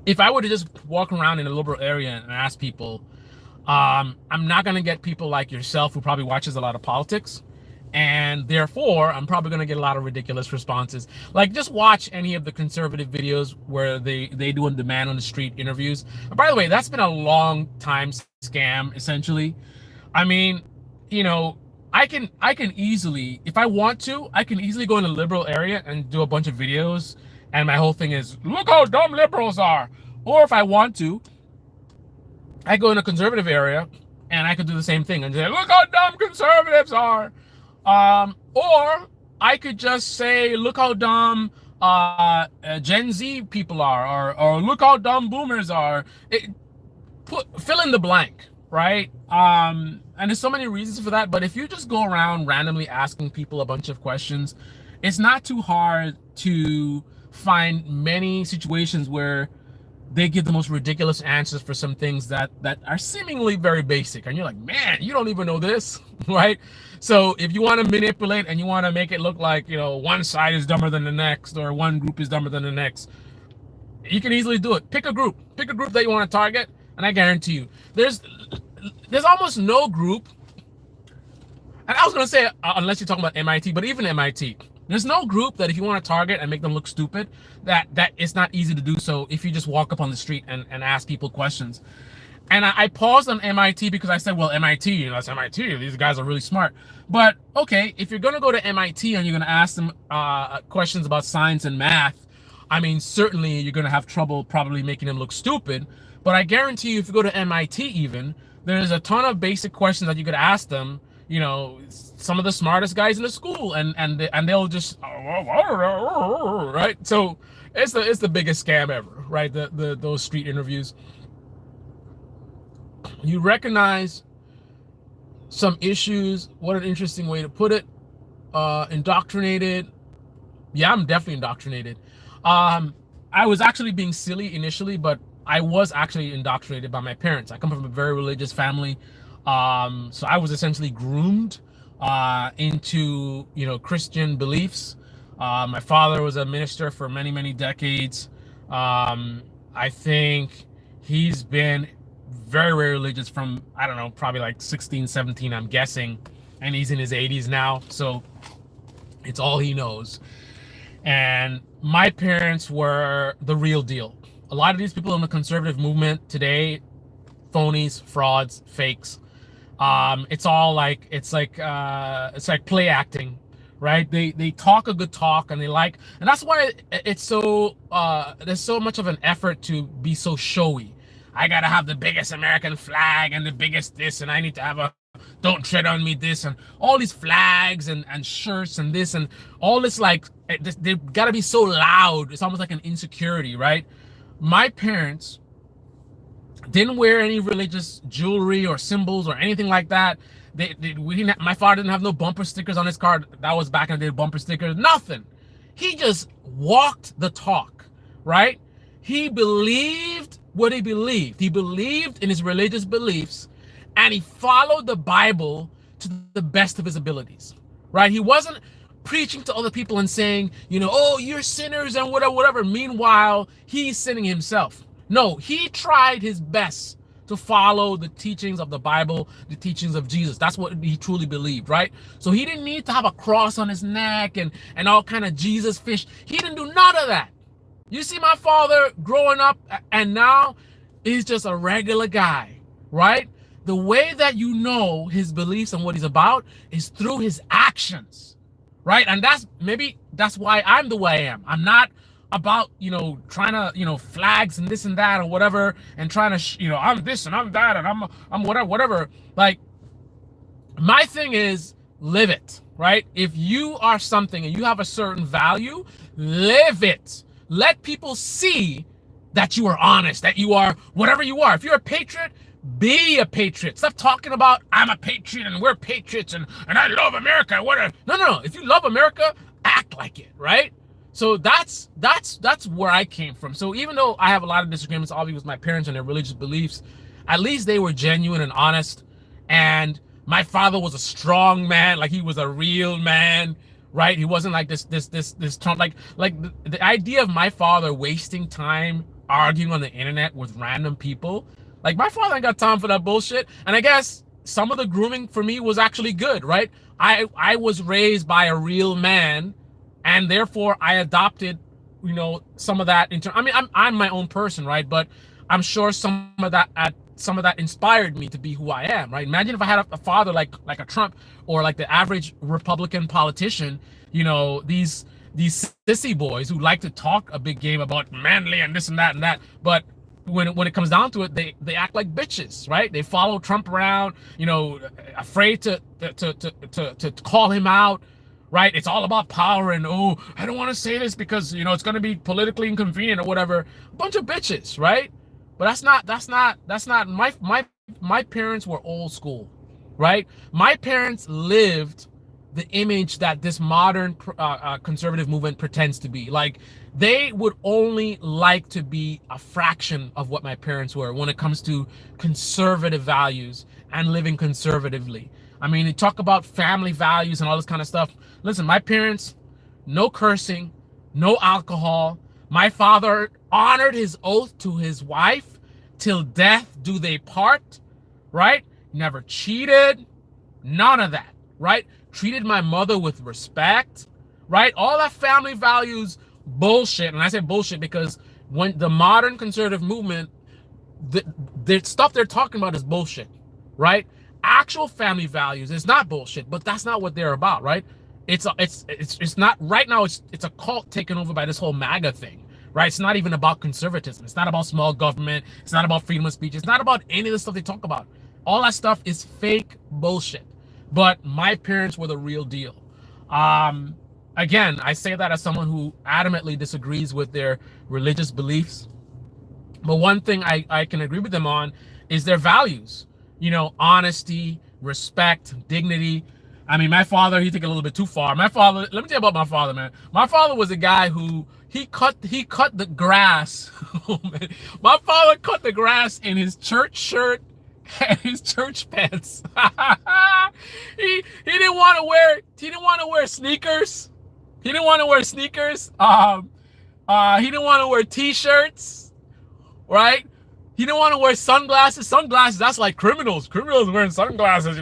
if I were to just walk around in a liberal area and ask people, I'm not gonna get people like yourself who probably watches a lot of politics. And therefore, I'm probably going to get a lot of ridiculous responses. Like, just watch any of the conservative videos where they do on demand on the street interviews. And by the way, that's been a long time scam, essentially. I mean, you know, I can easily, if I want to, I can easily go in a liberal area and do a bunch of videos. And my whole thing is, look how dumb liberals are. Or if I want to, I go in a conservative area and I could do the same thing and say, look how dumb conservatives are. Or I could just say, look how dumb Gen Z people are, or look how dumb boomers are. Fill in the blank, right? And there's so many reasons for that. But if you just go around randomly asking people a bunch of questions, it's not too hard to find many situations where they give the most ridiculous answers for some things that are seemingly very basic. And you're like, man, you don't even know this, right? So if you want to manipulate and you want to make it look like, you know, one side is dumber than the next or one group is dumber than the next, you can easily do it. Pick a group that you want to target, and I guarantee you, there's almost no group. And I was going to say, unless you're talking about MIT, but even MIT, there's no group that if you want to target and make them look stupid, that it's not easy to do so if you just walk up on the street and ask people questions. And I paused on MIT because I said, well, MIT, you know, that's MIT. These guys are really smart. But, okay, if you're going to go to MIT and you're going to ask them questions about science and math, I mean, certainly you're going to have trouble probably making them look stupid. But I guarantee you, if you go to MIT even, there's a ton of basic questions that you could ask them, you know, some of the smartest guys in the school, and they'll just, right? So it's the biggest scam ever, right? Those street interviews. You recognize some issues. What an interesting way to put it. Indoctrinated. Yeah, I'm definitely indoctrinated. I was actually being silly initially, but I was actually indoctrinated by my parents. I come from a very religious family. So I was essentially groomed into, you know, Christian beliefs. My father was a minister for many, many decades. I think he's been very, very religious from, I don't know, probably like 16, 17, I'm guessing. and he's in his 80s now, so it's all he knows. And my parents were the real deal. A lot of these people in the conservative movement today, phonies, frauds, fakes. It's all like it's like play acting, right? They talk a good talk, and and that's why it's so there's so much of an effort to be so showy. I gotta have the biggest American flag and the biggest this, and I need to have a don't tread on me this, and all these flags and shirts and this and all this, like they gotta be so loud. It's almost like an insecurity, right? My parents didn't wear any religious jewelry or symbols or anything like that. My father didn't have no bumper stickers on his car. That was back in the day, bumper stickers, nothing. He just walked the talk, right? He believed what he believed. He believed in his religious beliefs, and he followed the Bible to the best of his abilities, right? He wasn't preaching to other people and saying, oh, you're sinners and whatever. Meanwhile, he's sinning himself. No, he tried his best to follow the teachings of the Bible, the teachings of Jesus. That's what he truly believed, right? So he didn't need to have a cross on his neck and all kind of Jesus fish. He didn't do none of that. You see my father growing up, and now he's just a regular guy, right? The way that you know his beliefs and what he's about is through his actions, right? And that's why I'm the way I am. I'm not about, trying to, flags and this and that or whatever, and trying to, I'm this and I'm that and I'm whatever. Like, my thing is live it, right? If you are something and you have a certain value, live it. Let people see that you are honest, that you are whatever you are. If you're a patriot, be a patriot. Stop talking about I'm a patriot and we're patriots and I love America. No. If you love America, act like it, right? So that's where I came from. So even though I have a lot of disagreements, obviously, with my parents and their religious beliefs, at least they were genuine and honest. And my father was a strong man, like he was a real man, right? He wasn't like this Trump, like the idea of my father wasting time arguing on the internet with random people. Like, my father ain't got time for that bullshit. And I guess some of the grooming for me was actually good, right? I was raised by a real man, and therefore I adopted, some of that. I'm my own person, right? But I'm sure some of that inspired me to be who I am, right? Imagine if I had a father like a Trump, or like the average Republican politician, these sissy boys who like to talk a big game about manly and this and that, but when it comes down to it, they act like bitches, right? They follow Trump around, afraid to call him out, right? It's all about power, and I don't want to say this because it's going to be politically inconvenient or whatever. A bunch of bitches, right? But that's not my parents were old school, right? My parents lived the image that this modern conservative movement pretends to be. Like, they would only like to be a fraction of what my parents were when it comes to conservative values and living conservatively. I mean, they talk about family values and all this kind of stuff. Listen, my parents, no cursing, no alcohol. My father honored his oath to his wife, till death do they part, right? Never cheated, none of that, right? Treated my mother with respect, right? All that family values bullshit. And I say bullshit because when the modern conservative movement, the stuff they're talking about is bullshit, right? Actual family values is not bullshit, but that's not what they're about, right? It's not right now. It's a cult taken over by this whole MAGA thing, right? It's not even about conservatism. It's not about small government. It's not about freedom of speech. It's not about any of the stuff they talk about. All that stuff is fake bullshit. But my parents were the real deal. Again, I say that as someone who adamantly disagrees with their religious beliefs. But one thing I can agree with them on is their values. Honesty, respect, dignity. I mean, my father, he took it a little bit too far. My father, let me tell you about my father, man. My father was a guy who he cut the grass. Oh, man. My father cut the grass in his church shirt and his church pants. he didn't want to wear sneakers. He didn't want to wear sneakers. He didn't want to wear t-shirts, right? He didn't want to wear sunglasses. Sunglasses, that's like criminals. Criminals wearing sunglasses,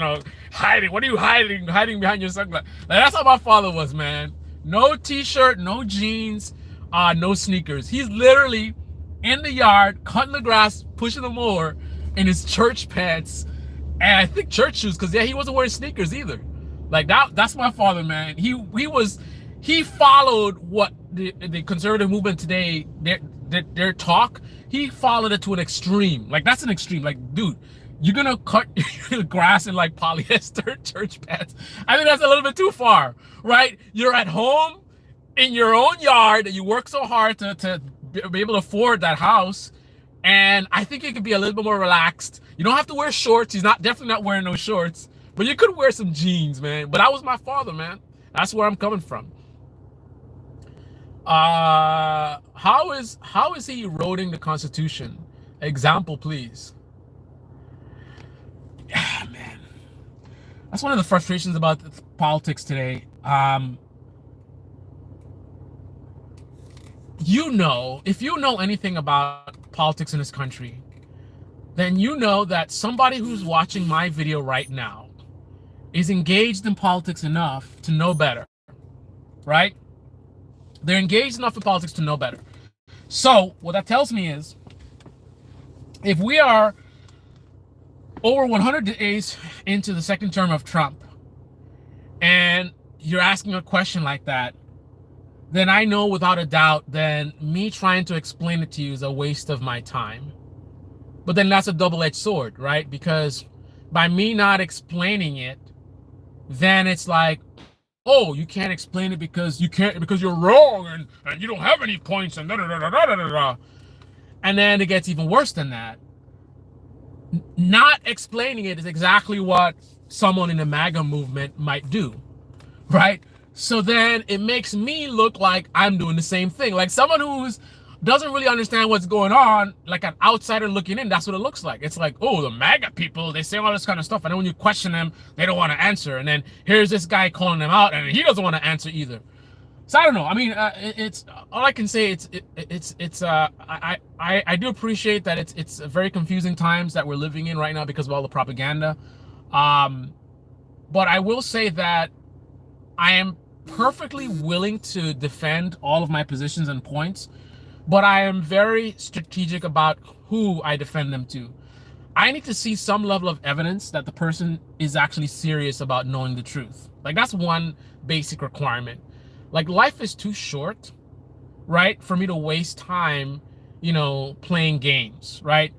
hiding. What are you hiding? Hiding behind your sunglasses. Like, that's how my father was, man. No t-shirt, no jeans, no sneakers. He's literally in the yard, cutting the grass, pushing the mower in his church pants, and I think church shoes, because yeah, he wasn't wearing sneakers either. Like that's my father, man. He followed what the conservative movement today, their talk, he followed it to an extreme. Like, that's an extreme. Like, dude, you're gonna cut grass in like polyester church pants. I think that's a little bit too far, right? You're at home in your own yard, you work so hard to be able to afford that house, and I think it could be a little bit more relaxed. You don't have to wear shorts. He's definitely not wearing no shorts, but you could wear some jeans, man. But that was my father, man. That's where I'm coming from. How is he eroding the Constitution? Example, please. Yeah, man. That's one of the frustrations about politics today. If you know anything about politics in this country, then you know that somebody who's watching my video right now is engaged in politics enough to know better, right? They're engaged enough in politics to know better. So what that tells me is, if we are over 100 days into the second term of Trump, and you're asking a question like that, then I know without a doubt, then me trying to explain it to you is a waste of my time. But then that's a double-edged sword, right? Because by me not explaining it, then it's like, oh, you can't explain it because you're wrong and you don't have any points and da da da da da da da. And then it gets even worse than that. Not explaining it is exactly what someone in the MAGA movement might do, right? So then it makes me look like I'm doing the same thing. Like someone who doesn't really understand what's going on, like an outsider looking in, that's what it looks like. It's like, oh, the MAGA people, they say all this kind of stuff, and then when you question them, they don't want to answer. And then here's this guy calling them out, and he doesn't want to answer either. So I don't know. I mean, it's all I can say. I do appreciate that it's very confusing times that we're living in right now because of all the propaganda. But I will say that I am perfectly willing to defend all of my positions and points, but I am very strategic about who I defend them to. I need to see some level of evidence that the person is actually serious about knowing the truth. Like, that's one basic requirement. Like, life is too short, right, for me to waste time, playing games, right?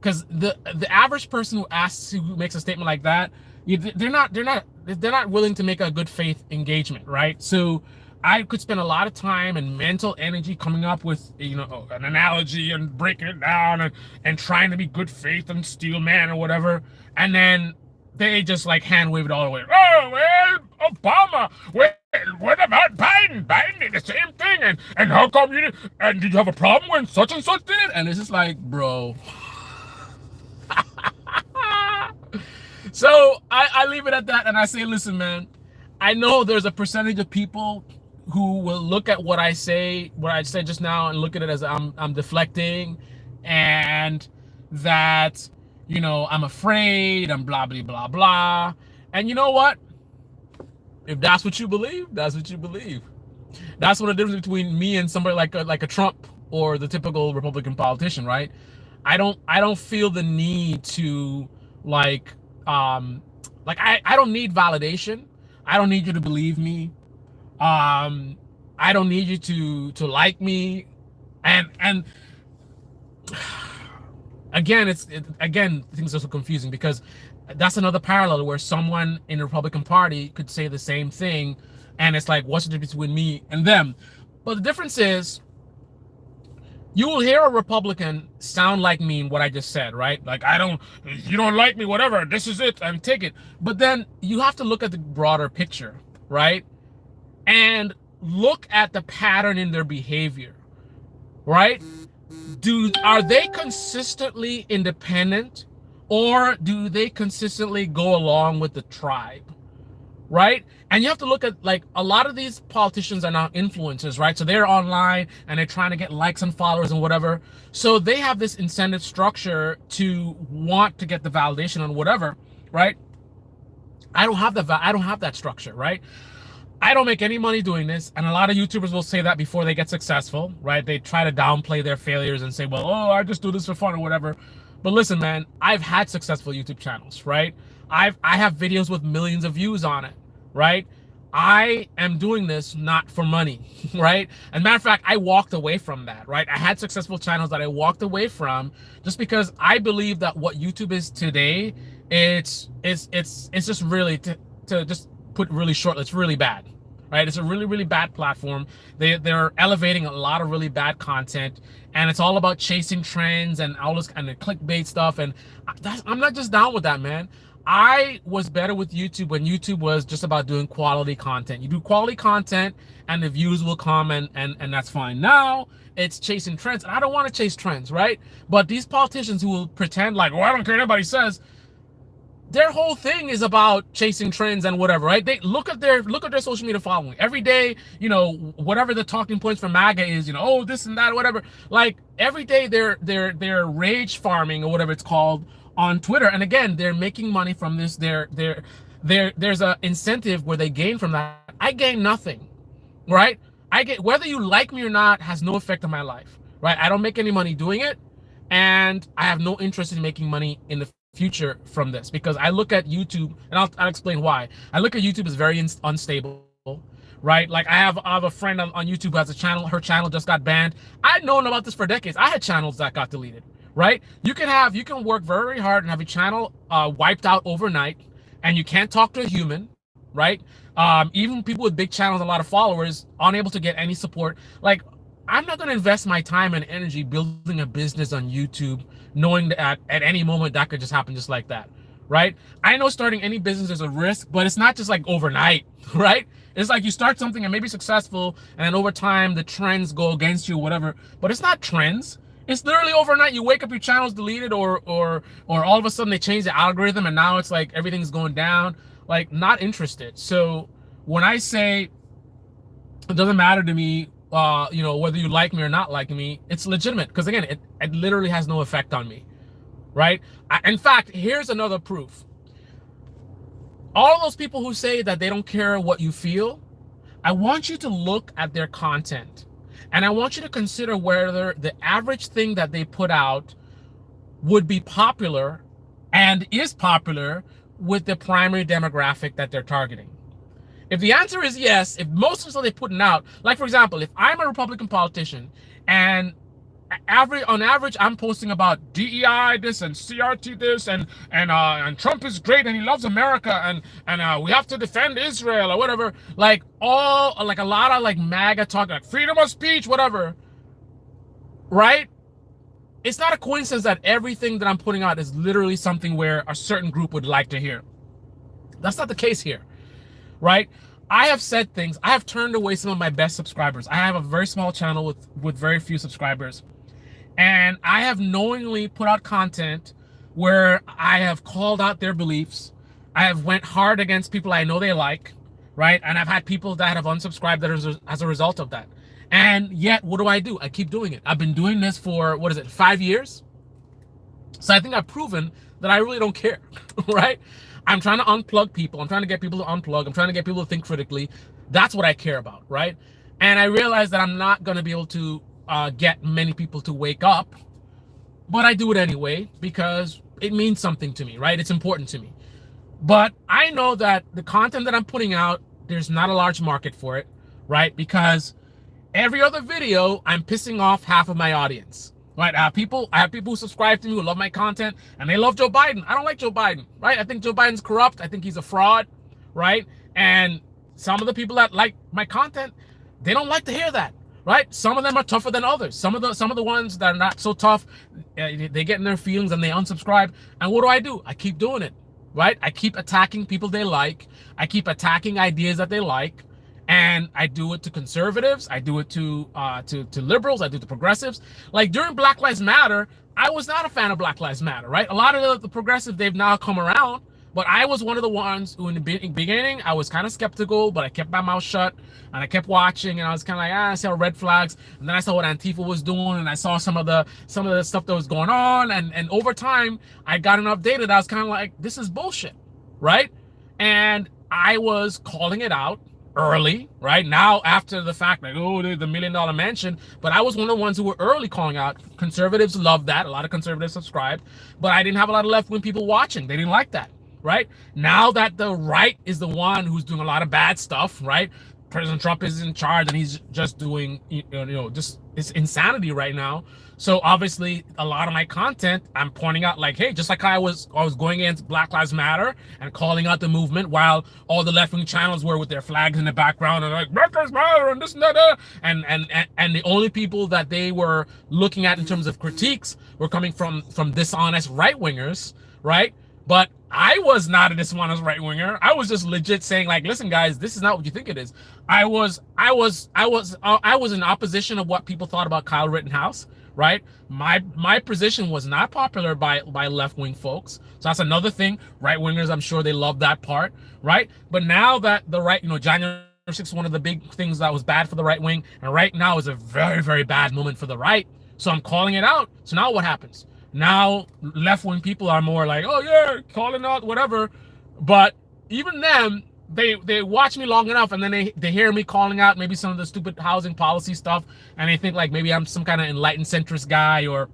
Because the average person who makes a statement like that, they're not willing to make a good faith engagement, right? So I could spend a lot of time and mental energy coming up with an analogy and breaking it down and trying to be good faith and steel man or whatever, and then they just like hand wave it all away. Oh well, Obama. Well, what about Biden? Biden did the same thing, and how come you did? And did you have a problem when such and such did it? And it's just like, bro. So I leave it at that, and I say, listen, man, I know there's a percentage of people who will look at what I say, what I said just now, and look at it as I'm deflecting, and that I'm afraid, I'm blah blah blah blah. And you know what? If that's what you believe, that's what you believe. That's what the difference between me and somebody like a Trump or the typical Republican politician, right? I don't feel the need to I don't need validation. I don't need you to believe me. I don't need you to like me. And again, things are so confusing because that's another parallel where someone in the Republican Party could say the same thing, and it's like, what's the difference between me and them? But the difference is, you will hear a Republican sound like me in what I just said, right? Like, you don't like me, whatever, this is it, and take it. But then you have to look at the broader picture, right? And look at the pattern in their behavior, right? Are they consistently independent, or do they consistently go along with the tribe, right? And you have to look at, like, a lot of these politicians are now influencers, right? So they're online and they're trying to get likes and followers and whatever. So they have this incentive structure to want to get the validation on whatever, right? I don't have that structure, right? I don't make any money doing this, and a lot of YouTubers will say that before they get successful, right? They try to downplay their failures and say, well, oh, I just do this for fun or whatever. But listen, man, I've had successful YouTube channels, right? I have videos with millions of views on it, right? I am doing this not for money, right? As a matter of fact, I walked away from that, right? I had successful channels that I walked away from just because I believe that what YouTube is today, it's just really, to just put really short, it's really bad, right? It's a really, really bad platform. They're elevating a lot of really bad content, and it's all about chasing trends and all this kind of clickbait stuff. And I'm not just down with that, man. I was better with YouTube when YouTube was just about doing quality content. You do quality content and the views will come, and that's fine. Now it's chasing trends, and I don't want to chase trends, right? But these politicians who will pretend like, well, I don't care what anybody says, their whole thing is about chasing trends and whatever, right? They look at their social media following every day. You know, whatever the talking points for MAGA is, you know, oh, this and that, whatever. Like every day they're rage farming or whatever it's called on Twitter. And again, they're making money from this. There's a incentive where they gain from that. I gain nothing, right? I get, whether you like me or not has no effect on my life, right? I don't make any money doing it, and I have no interest in making money in the future from this, because I look at YouTube, and I'll explain why. I look at YouTube as very unstable, right? Like I have a friend on YouTube who has a channel. Her channel just got banned. I've known about this for decades. I had channels that got deleted, right? You can work very hard and have a channel wiped out overnight, and you can't talk to a human, right? Even people with big channels, a lot of followers, unable to get any support. Like, I'm not going to invest my time and energy building a business on YouTube, knowing that at any moment that could just happen just like that, right? I know starting any business is a risk, but it's not just like overnight, right? It's like you start something and maybe successful, and then over time the trends go against you, whatever. But it's not trends. It's literally overnight. You wake up, your channel's deleted, or all of a sudden they change the algorithm, and now it's like everything's going down. Like, not interested. So when I say it doesn't matter to me, you know, whether you like me or not like me, it's legitimate, because again, it literally has no effect on me, right? In fact, here's another proof. All those people who say that they don't care what you feel, I want you to look at their content, and I want you to consider whether the average thing that they put out would be popular and is popular with the primary demographic that they're targeting. If the answer is yes, if most of the stuff they're putting out, like for example, if I'm a Republican politician and on average I'm posting about DEI this and CRT this and Trump is great and he loves America and we have to defend Israel or whatever, like a lot of like MAGA talk, like freedom of speech, whatever, right? It's not a coincidence that everything that I'm putting out is literally something where a certain group would like to hear. That's not the case here, right? I have said things. I have turned away some of my best subscribers. I have a very small channel with very few subscribers. And I have knowingly put out content where I have called out their beliefs. I have went hard against people I know they like, right? And I've had people that have unsubscribed as a result of that. And yet, what do? I keep doing it. I've been doing this for, 5 years? So I think I've proven that I really don't care, right? I'm trying to unplug people. I'm trying to get people to unplug. I'm trying to get people to think critically. That's what I care about, right? And I realize that I'm not going to be able to get many people to wake up, but I do it anyway because it means something to me, right? It's important to me. But I know that the content that I'm putting out, there's not a large market for it, right? Because every other video, I'm pissing off half of my audience, right? I have people who subscribe to me who love my content, and they love Joe Biden. I don't like Joe Biden, right? I think Joe Biden's corrupt. I think he's a fraud, right? And some of the people that like my content, they don't like to hear that, right? Some of them are tougher than others. Some of the ones that are not so tough, they get in their feelings and they unsubscribe. And what do? I keep doing it, right? I keep attacking people they like. I keep attacking ideas that they like. And I do it to conservatives. I do it to liberals. I do it to progressives. Like during Black Lives Matter, I was not a fan of Black Lives Matter, right? A lot of the progressives, they've now come around. But I was one of the ones who in the beginning, I was kind of skeptical, but I kept my mouth shut and I kept watching, and I was kind of like, I saw red flags. And then I saw what Antifa was doing, and I saw some of the stuff that was going on. And over time, I got enough data that I was kind of like, this is bullshit, right? And I was calling it out early, right? Now, after the fact, like, oh, the $1 million mansion. But I was one of the ones who were early calling out. Conservatives love that. A lot of conservatives subscribed. But I didn't have a lot of left-wing people watching. They didn't like that, right? Now that the right is the one who's doing a lot of bad stuff, right? President Trump is in charge and he's just doing, just it's insanity right now. So obviously a lot of my content, I'm pointing out like, hey, just like I was going against Black Lives Matter and calling out the movement while all the left-wing channels were with their flags in the background and like Black Lives Matter and this and that, and the only people that they were looking at in terms of critiques were coming from dishonest right-wingers, right? But I was not a dishonest right winger. I was just legit saying like, listen, guys, this is not what you think it is. I was in opposition of what people thought about Kyle Rittenhouse, right? My position was not popular by left wing folks. So that's another thing. Right wingers, I'm sure they love that part, right? But now that the right, January 6th, one of the big things that was bad for the right wing, and right now is a very, very bad moment for the right. So I'm calling it out. So now what happens? Now left-wing people are more like, oh yeah, calling out whatever. But even them, they watch me long enough and then they hear me calling out maybe some of the stupid housing policy stuff and they think like maybe I'm some kind of enlightened centrist guy or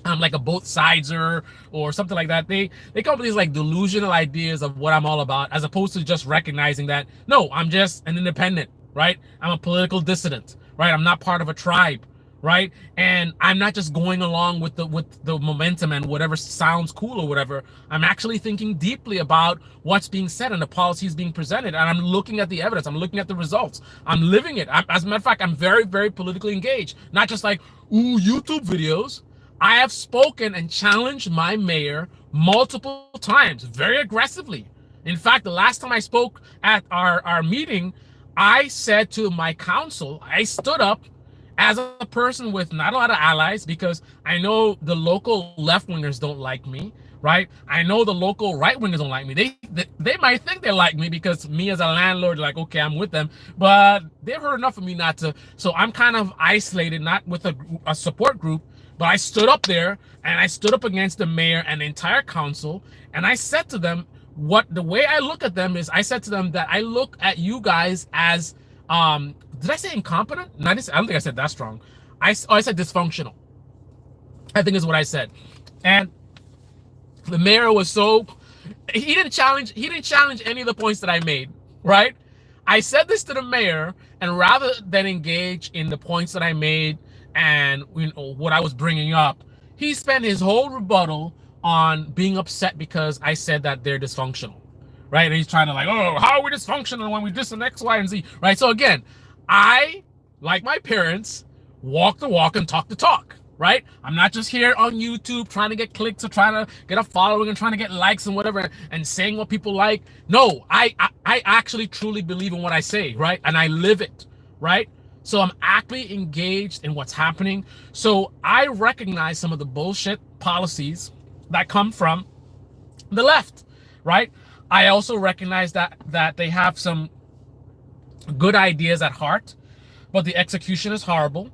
I'm like a both sideser or something like that. They come up with these like delusional ideas of what I'm all about, as opposed to just recognizing that no, I'm just an independent, right? I'm a political dissident, right? I'm not part of a tribe, right? And I'm not just going along with the momentum and whatever sounds cool or whatever. I'm actually thinking deeply about what's being said and the policies being presented, and I'm looking at the evidence. I'm looking at the results. I'm living it. As a matter of fact, I'm very, very politically engaged. Not just like, ooh, YouTube videos. I have spoken and challenged my mayor multiple times, very aggressively. In fact, the last time I spoke at our meeting, I said to my council, I stood up as a person with not a lot of allies, because I know the local left-wingers don't like me, right? I know the local right-wingers don't like me. They might think they like me because me as a landlord, like, okay, I'm with them, but they've heard enough of me not to. So I'm kind of isolated, not with a support group, but I stood up there and I stood up against the mayor and the entire council. And I said to them, the way I look at them is, I said to them that I look at you guys as, did I say incompetent? No, I don't think I said that strong. I said dysfunctional, I think is what I said. And the mayor was he didn't challenge any of the points that I made, right? I said this to the mayor, and rather than engage in the points that I made and what I was bringing up, he spent his whole rebuttal on being upset because I said that they're dysfunctional, right? And he's trying to like, oh, how are we dysfunctional when we do some X, Y, and Z, right? So again, I, like my parents, walk the walk and talk the talk, right? I'm not just here on YouTube trying to get clicks or trying to get a following and trying to get likes and whatever and saying what people like. No, I actually truly believe in what I say, right? And I live it, right? So I'm actively engaged in what's happening. So I recognize some of the bullshit policies that come from the left, right? I also recognize that they have some good ideas at heart, but the execution is horrible.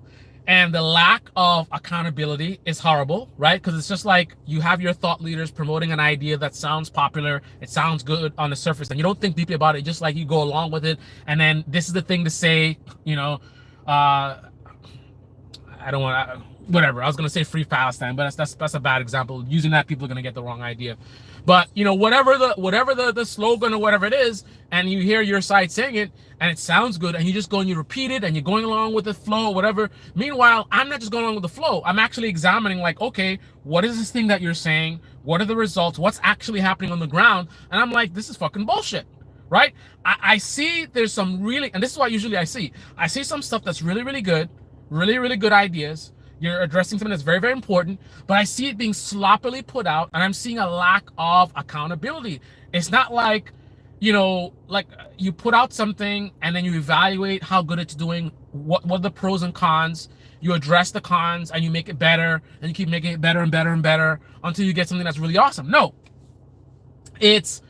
And the lack of accountability is horrible, right? Because it's just like you have your thought leaders promoting an idea that sounds popular, it sounds good on the surface, and you don't think deeply about it, just like you go along with it. And then this is the thing to say, I don't want to, whatever. I was going to say free Palestine, but that's a bad example. Using that, people are going to get the wrong idea. But, whatever the slogan or whatever it is, and you hear your side saying it, and it sounds good, and you just go and you repeat it, and you're going along with the flow or whatever. Meanwhile, I'm not just going along with the flow. I'm actually examining, like, okay, what is this thing that you're saying? What are the results? What's actually happening on the ground? And I'm like, this is fucking bullshit, right? I see there's some really, and this is what usually I see some stuff that's really, really good, really, really good ideas. You're addressing something that's very, very important, but I see it being sloppily put out, and I'm seeing a lack of accountability. It's not like, like you put out something and then you evaluate how good it's doing, what are the pros and cons, you address the cons and you make it better, and you keep making it better and better and better until you get something that's really awesome. No, it's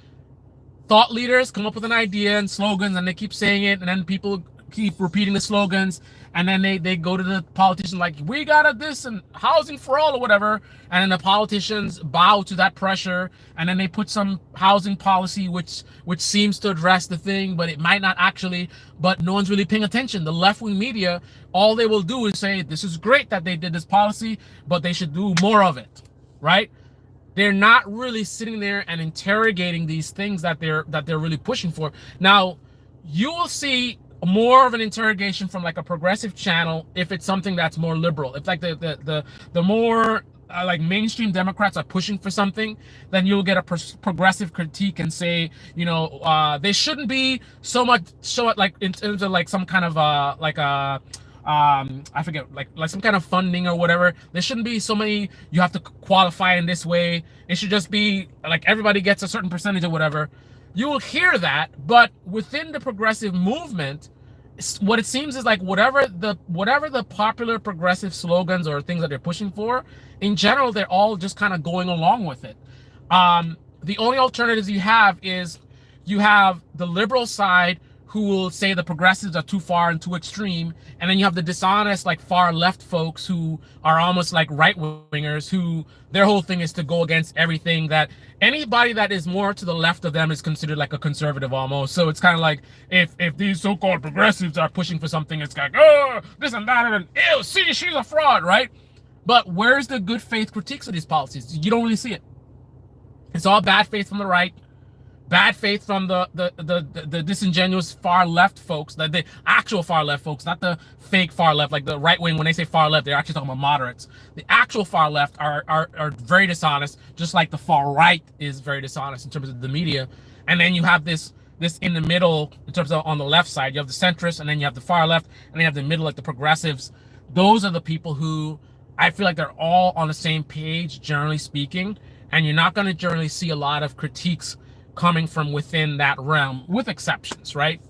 thought leaders come up with an idea and slogans and they keep saying it, and then people keep repeating the slogans, and then they go to the politicians like, we got this and housing for all or whatever, and then the politicians bow to that pressure, and then they put some housing policy which seems to address the thing, but it might not actually. But no one's really paying attention. The left-wing media, all they will do is say, this is great that they did this policy, but they should do more of it, right? They're not really sitting there and interrogating these things that they're really pushing for. Now, you will see more of an interrogation from like a progressive channel if it's something that's more liberal. If like the more like mainstream Democrats are pushing for something, then you'll get a progressive critique and say, you know, they shouldn't be so much like in terms of like some kind of I forget, like some kind of funding or whatever. There shouldn't be so many, you have to qualify in this way. It should just be like everybody gets a certain percentage or whatever. You will hear that, but within the progressive movement, what it seems is like whatever the popular progressive slogans or things that they're pushing for, in general, they're all just kind of going along with it. The only alternatives you have is you have the liberal side who will say the progressives are too far and too extreme, and then you have the dishonest, like far left folks who are almost like right wingers, who their whole thing is to go against everything. That anybody that is more to the left of them is considered like a conservative almost. So it's kind of like if these so-called progressives are pushing for something, it's like, oh, this and that, and ew, see, she's a fraud, right? But where's the good faith critiques of these policies? You don't really see it. It's all bad faith from the right. Bad faith from the disingenuous far left folks, the actual far left folks, not the fake far left, like the right wing. When they say far left, they're actually talking about moderates. The actual far left are very dishonest, just like the far right is very dishonest in terms of the media. And then you have this in the middle in terms of on the left side. You have the centrists, and then you have the far left, and then you have the middle, like the progressives. Those are the people who I feel like they're all on the same page, generally speaking. And you're not going to generally see a lot of critiques coming from within that realm, with exceptions, right?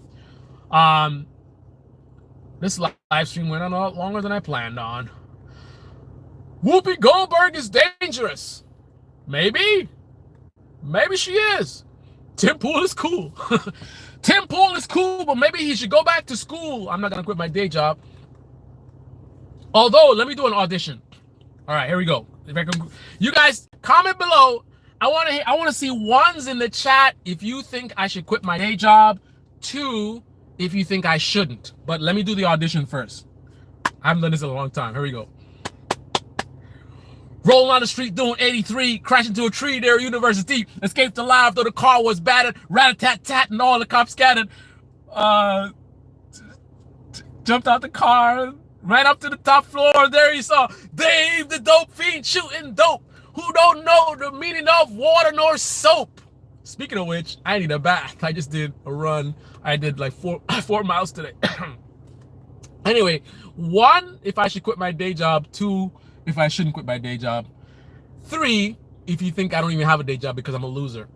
This live stream went on a lot longer than I planned on. Whoopi Goldberg is dangerous. Maybe she is. Tim Pool is cool. Tim Pool is cool, but maybe he should go back to school. I'm not gonna quit my day job. Although, let me do an audition. All right, here we go. You guys comment below. I want to see ones in the chat if you think I should quit my day job. 2, if you think I shouldn't. But let me do the audition first. I haven't done this in a long time. Here we go. Rolling on the street doing 83, crashed into a tree near a university, escaped alive though the car was battered, rat-a-tat-tat and all the cops scattered. Jumped out the car, ran up to the top floor, there he saw Dave the dope fiend shooting dope. Who don't know the meaning of water nor soap. Speaking of which, I need a bath. I just did a run. I did like 4 miles today. Anyway, 1, if I should quit my day job. 2, if I shouldn't quit my day job. 3, if you think I don't even have a day job because I'm a loser.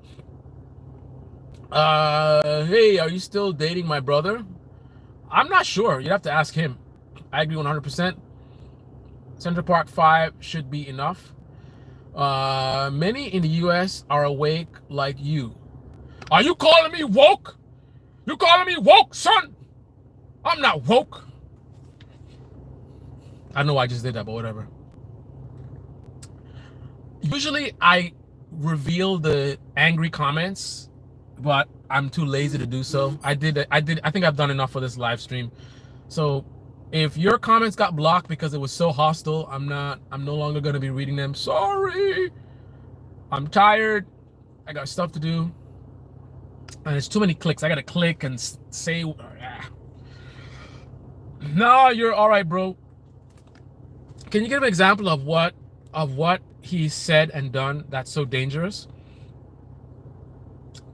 Hey, are you still dating my brother? I'm not sure. You'd have to ask him. I agree 100%. Central Park 5 should be enough. Many in the US are awake like you. Are you calling me woke? You calling me woke, son? I'm not woke. I know I just did that, but whatever. Usually I reveal the angry comments, but I'm too lazy to do so. I think I've done enough for this live stream. So if your comments got blocked because it was so hostile, I'm no longer going to be reading them. Sorry. I'm tired. I got stuff to do. And there's too many clicks. I got to click and say, no, you're all right, bro. Can you give an example of what he said and done that's so dangerous?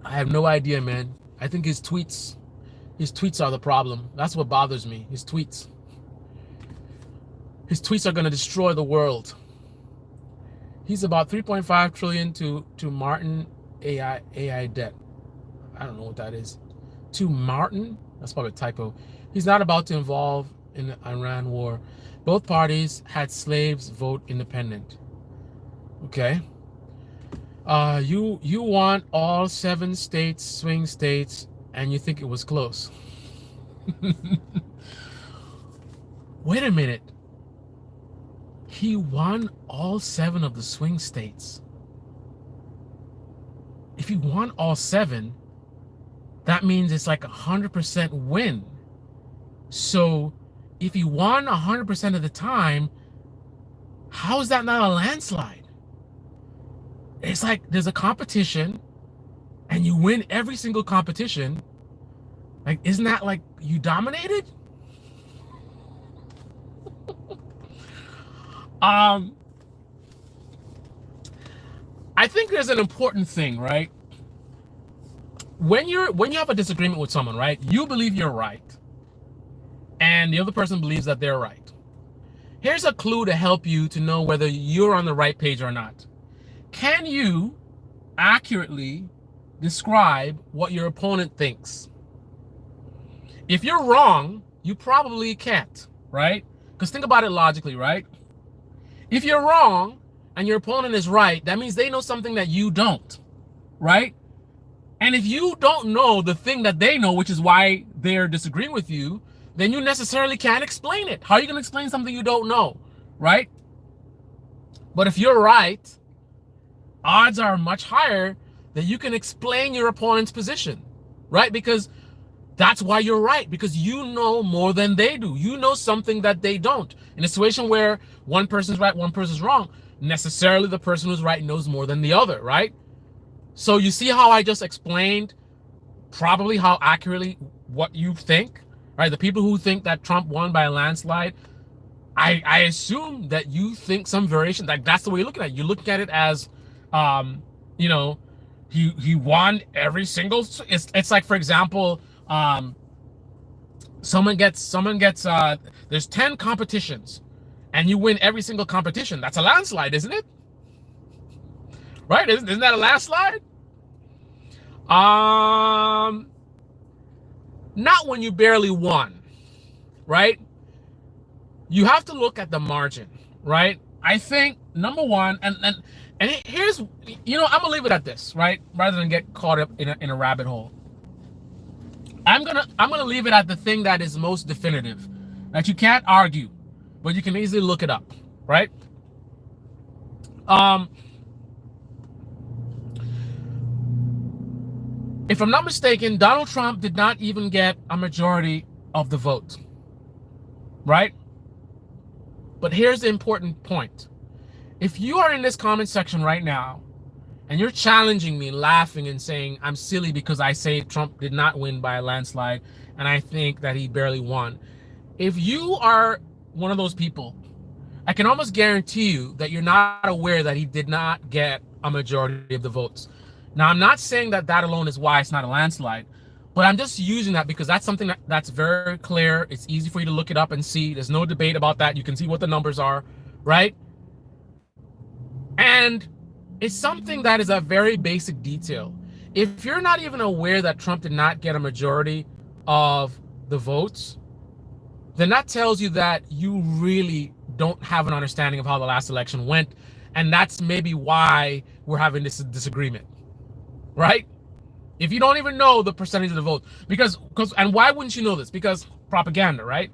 I have no idea, man. I think his tweets are the problem. That's what bothers me. His tweets are going to destroy the world. He's about 3.5 trillion to Martin AI debt. I don't know what that is. To Martin? That's probably a typo. He's not about to involve in the Iran war. Both parties had slaves vote independent. Okay. You want all 7 states, swing states, and you think it was close. Wait a minute. He won all 7 of the swing states. If he won all 7, that means it's like 100% win. So if he won 100% of the time, how is that not a landslide? It's like there's a competition and you win every single competition. Like, isn't that like you dominated? I think there's an important thing, right? When you have a disagreement with someone, right? You believe you're right, and the other person believes that they're right. Here's a clue to help you to know whether you're on the right page or not. Can you accurately describe what your opponent thinks? If you're wrong, you probably can't, right? Because think about it logically, right? If you're wrong and your opponent is right, that means they know something that you don't, right? And if you don't know the thing that they know, which is why they're disagreeing with you, then you necessarily can't explain it. How are you going to explain something you don't know, right? But if you're right, odds are much higher that you can explain your opponent's position, right? Because that's why you're right, because you know more than they do. You know something that they don't. In a situation where one person's right, one person's wrong, necessarily the person who's right knows more than the other, right? So you see how I just explained probably how accurately what you think, right? The people who think that Trump won by a landslide, I assume that you think some variation, like that's the way you're looking at it. You're looking at it as, you know, he won every single, it's like, for example, someone gets there's 10 competitions and you win every single competition. That's a landslide, isn't it? Right? Isn't that a landslide? Not when you barely won, right? You have to look at the margin, right? I think number one, and here's, you know, I'm gonna leave it at this, right? Rather than get caught up in a rabbit hole. I'm gonna leave it at the thing that is most definitive, that you can't argue, but you can easily look it up, right? If I'm not mistaken, Donald Trump did not even get a majority of the vote, right? But here's the important point. If you are in this comment section right now and you're challenging me, laughing and saying I'm silly because I say Trump did not win by a landslide and I think that he barely won, if you are one of those people, I can almost guarantee you that you're not aware that he did not get a majority of the votes. Now, I'm not saying that that alone is why it's not a landslide, but I'm just using that because that's something that's very clear. It's easy for you to look it up and see. There's no debate about that. You can see what the numbers are, right? And it's something that is a very basic detail. If you're not even aware that Trump did not get a majority of the votes, then that tells you that you really don't have an understanding of how the last election went. And that's maybe why we're having this disagreement, right? If you don't even know the percentage of the vote, and why wouldn't you know this? Because propaganda, right?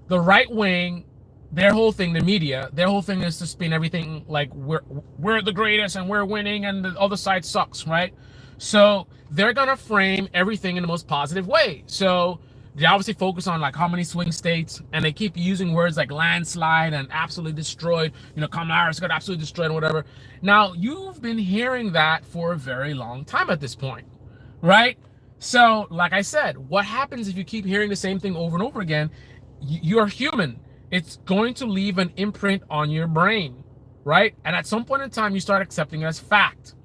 The right wing, their whole thing, the media, their whole thing is to spin everything like we're the greatest and we're winning and the other side sucks, right? So they're gonna frame everything in the most positive way. So they obviously focus on like how many swing states, and they keep using words like landslide and absolutely destroyed. You know, Kamala Harris got absolutely destroyed and whatever. Now you've been hearing that for a very long time at this point, right? So like I said, what happens if you keep hearing the same thing over and over again? You're human. It's going to leave an imprint on your brain, right? And at some point in time, you start accepting it as fact.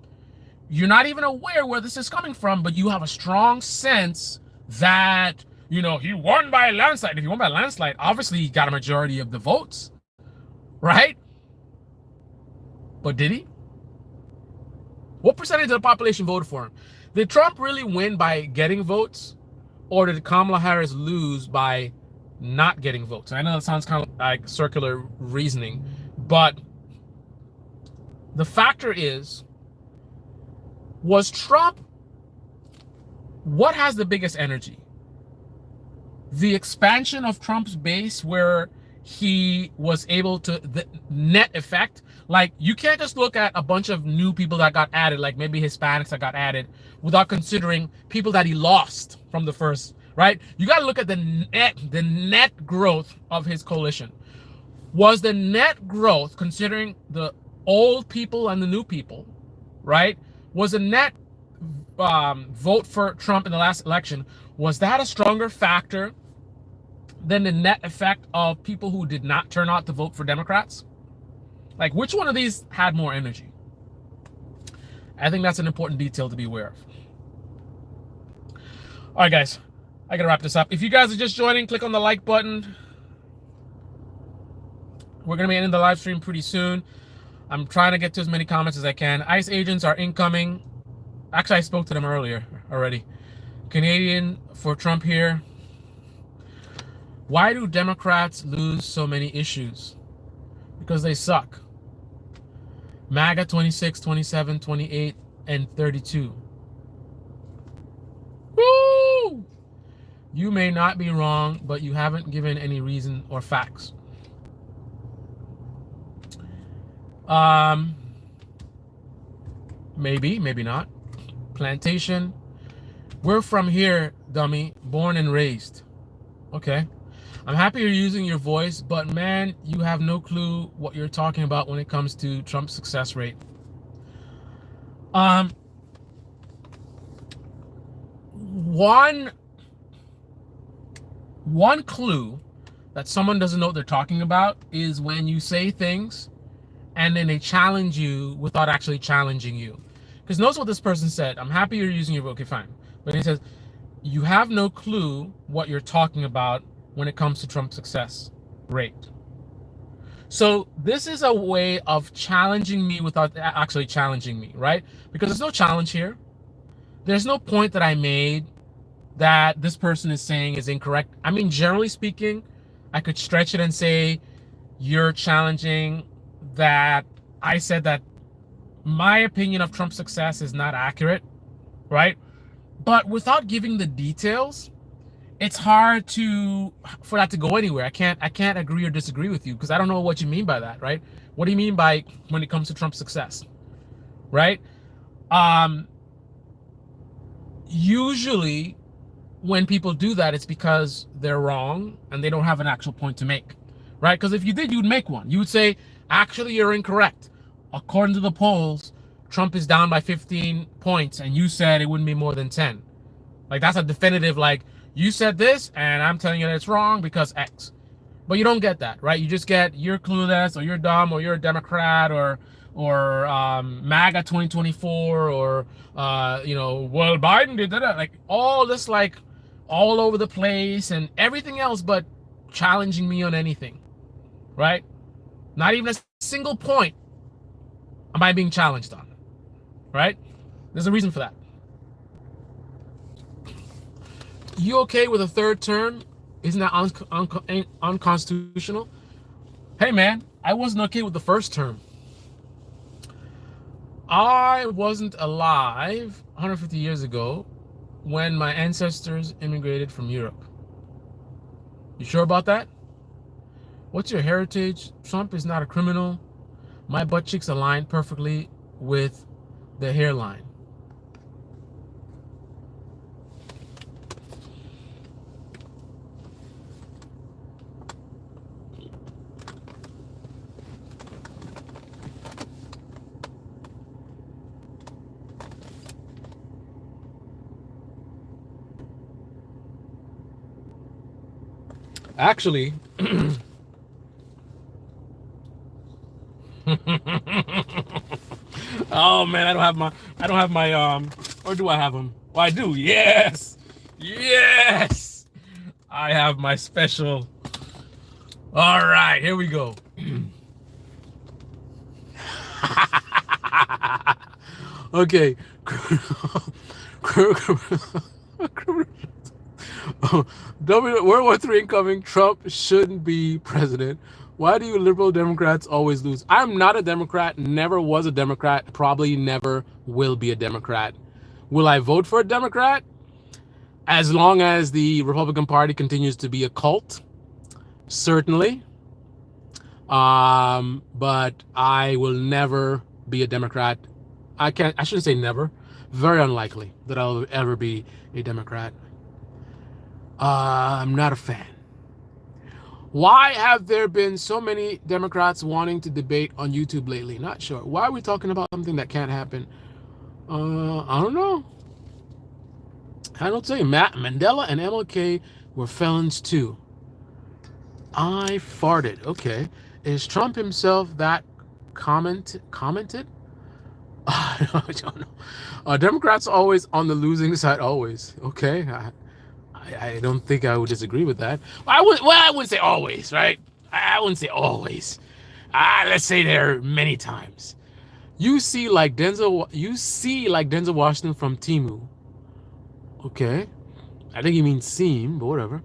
You're not even aware where this is coming from, but you have a strong sense that, you know, he won by a landslide. If he won by a landslide, obviously he got a majority of the votes, right? But did he? What percentage of the population voted for him? Did Trump really win by getting votes, or did Kamala Harris lose by not getting votes? I know that sounds kind of like circular reasoning, but the factor is, was Trump, what has the biggest energy? the expansion of Trump's base where he was able to, the net effect, like you can't just look at a bunch of new people that got added, like maybe Hispanics that got added, without considering people that he lost from the first, right? You got to look at the net growth of his coalition. Was the net growth, considering the old people and the new people, right? Was the net vote for Trump in the last election, was that a stronger factor than the net effect of people who did not turn out to vote for Democrats? Like, which one of these had more energy? I think that's an important detail to be aware of. All right, guys, I gotta wrap this up. If you guys are just joining, click on the like button. We're gonna be ending the live stream pretty soon. I'm trying to get to as many comments as I can. ICE agents are incoming. Actually, I spoke to them earlier already. Canadian for Trump here. Why do Democrats lose so many issues? Because they suck. MAGA 26, 27, 28, and 32. Woo! You may not be wrong, but you haven't given any reason or facts. Maybe, maybe not. Plantation. We're from here, dummy. Born and raised. Okay. I'm happy you're using your voice, but man, you have no clue what you're talking about when it comes to Trump's success rate. One clue that someone doesn't know what they're talking about is when you say things and then they challenge you without actually challenging you. Because notice what this person said. I'm happy you're using your voice. Okay, fine. But he says, you have no clue what you're talking about when it comes to Trump's success rate. So this is a way of challenging me without actually challenging me, right? Because there's no challenge here. There's no point that I made that this person is saying is incorrect. I mean, generally speaking, I could stretch it and say, you're challenging that I said that my opinion of Trump's success is not accurate, right? But without giving the details, it's hard for that to go anywhere. I can't agree or disagree with you because I don't know what you mean by that, right? What do you mean by when it comes to Trump's success, right? Usually when people do that, it's because they're wrong and they don't have an actual point to make, right? Because if you did, you'd make one. You would say, actually, you're incorrect. According to the polls, Trump is down by 15 points and you said it wouldn't be more than 10. Like, that's a definitive, like, you said this and I'm telling you that it's wrong because X. But you don't get that, right? You just get you're clueless or you're dumb or you're a Democrat or MAGA 2024 or, well, Biden did that. Like, all this, like, all over the place and everything else but challenging me on anything, right? Not even a single point am I being challenged on, right? There's a reason for that. You okay with a third term? Isn't that unconstitutional? Hey, man, I wasn't okay with the first term. I wasn't alive 150 years ago when my ancestors immigrated from Europe. You sure about that? What's your heritage? Trump is not a criminal. My butt cheeks align perfectly with the hairline. Actually, oh man, I don't have my or do I have them? Oh, I do. Yes. I have my special. All right, here we go. Okay. World War III incoming. Trump shouldn't be president. Why do you liberal Democrats always lose? I'm not a Democrat, never was a Democrat, probably never will be a Democrat. Will I vote for a Democrat? As long as the Republican Party continues to be a cult, certainly. But I will never be a Democrat. I shouldn't say never. Very unlikely that I'll ever be a Democrat. I'm not a fan. Why have there been so many Democrats wanting to debate on YouTube lately? Not sure. Why are we talking about something that can't happen? I don't know. I don't say Mandela and MLK were felons too. I farted. Okay. Is Trump himself that commented? I don't know. Democrats always on the losing side, always. Okay. I don't think I would disagree with that. I wouldn't say always, right? I wouldn't say always. Let's say there many times. You see like Denzel Washington from Timu. Okay. I think he means seam, but whatever.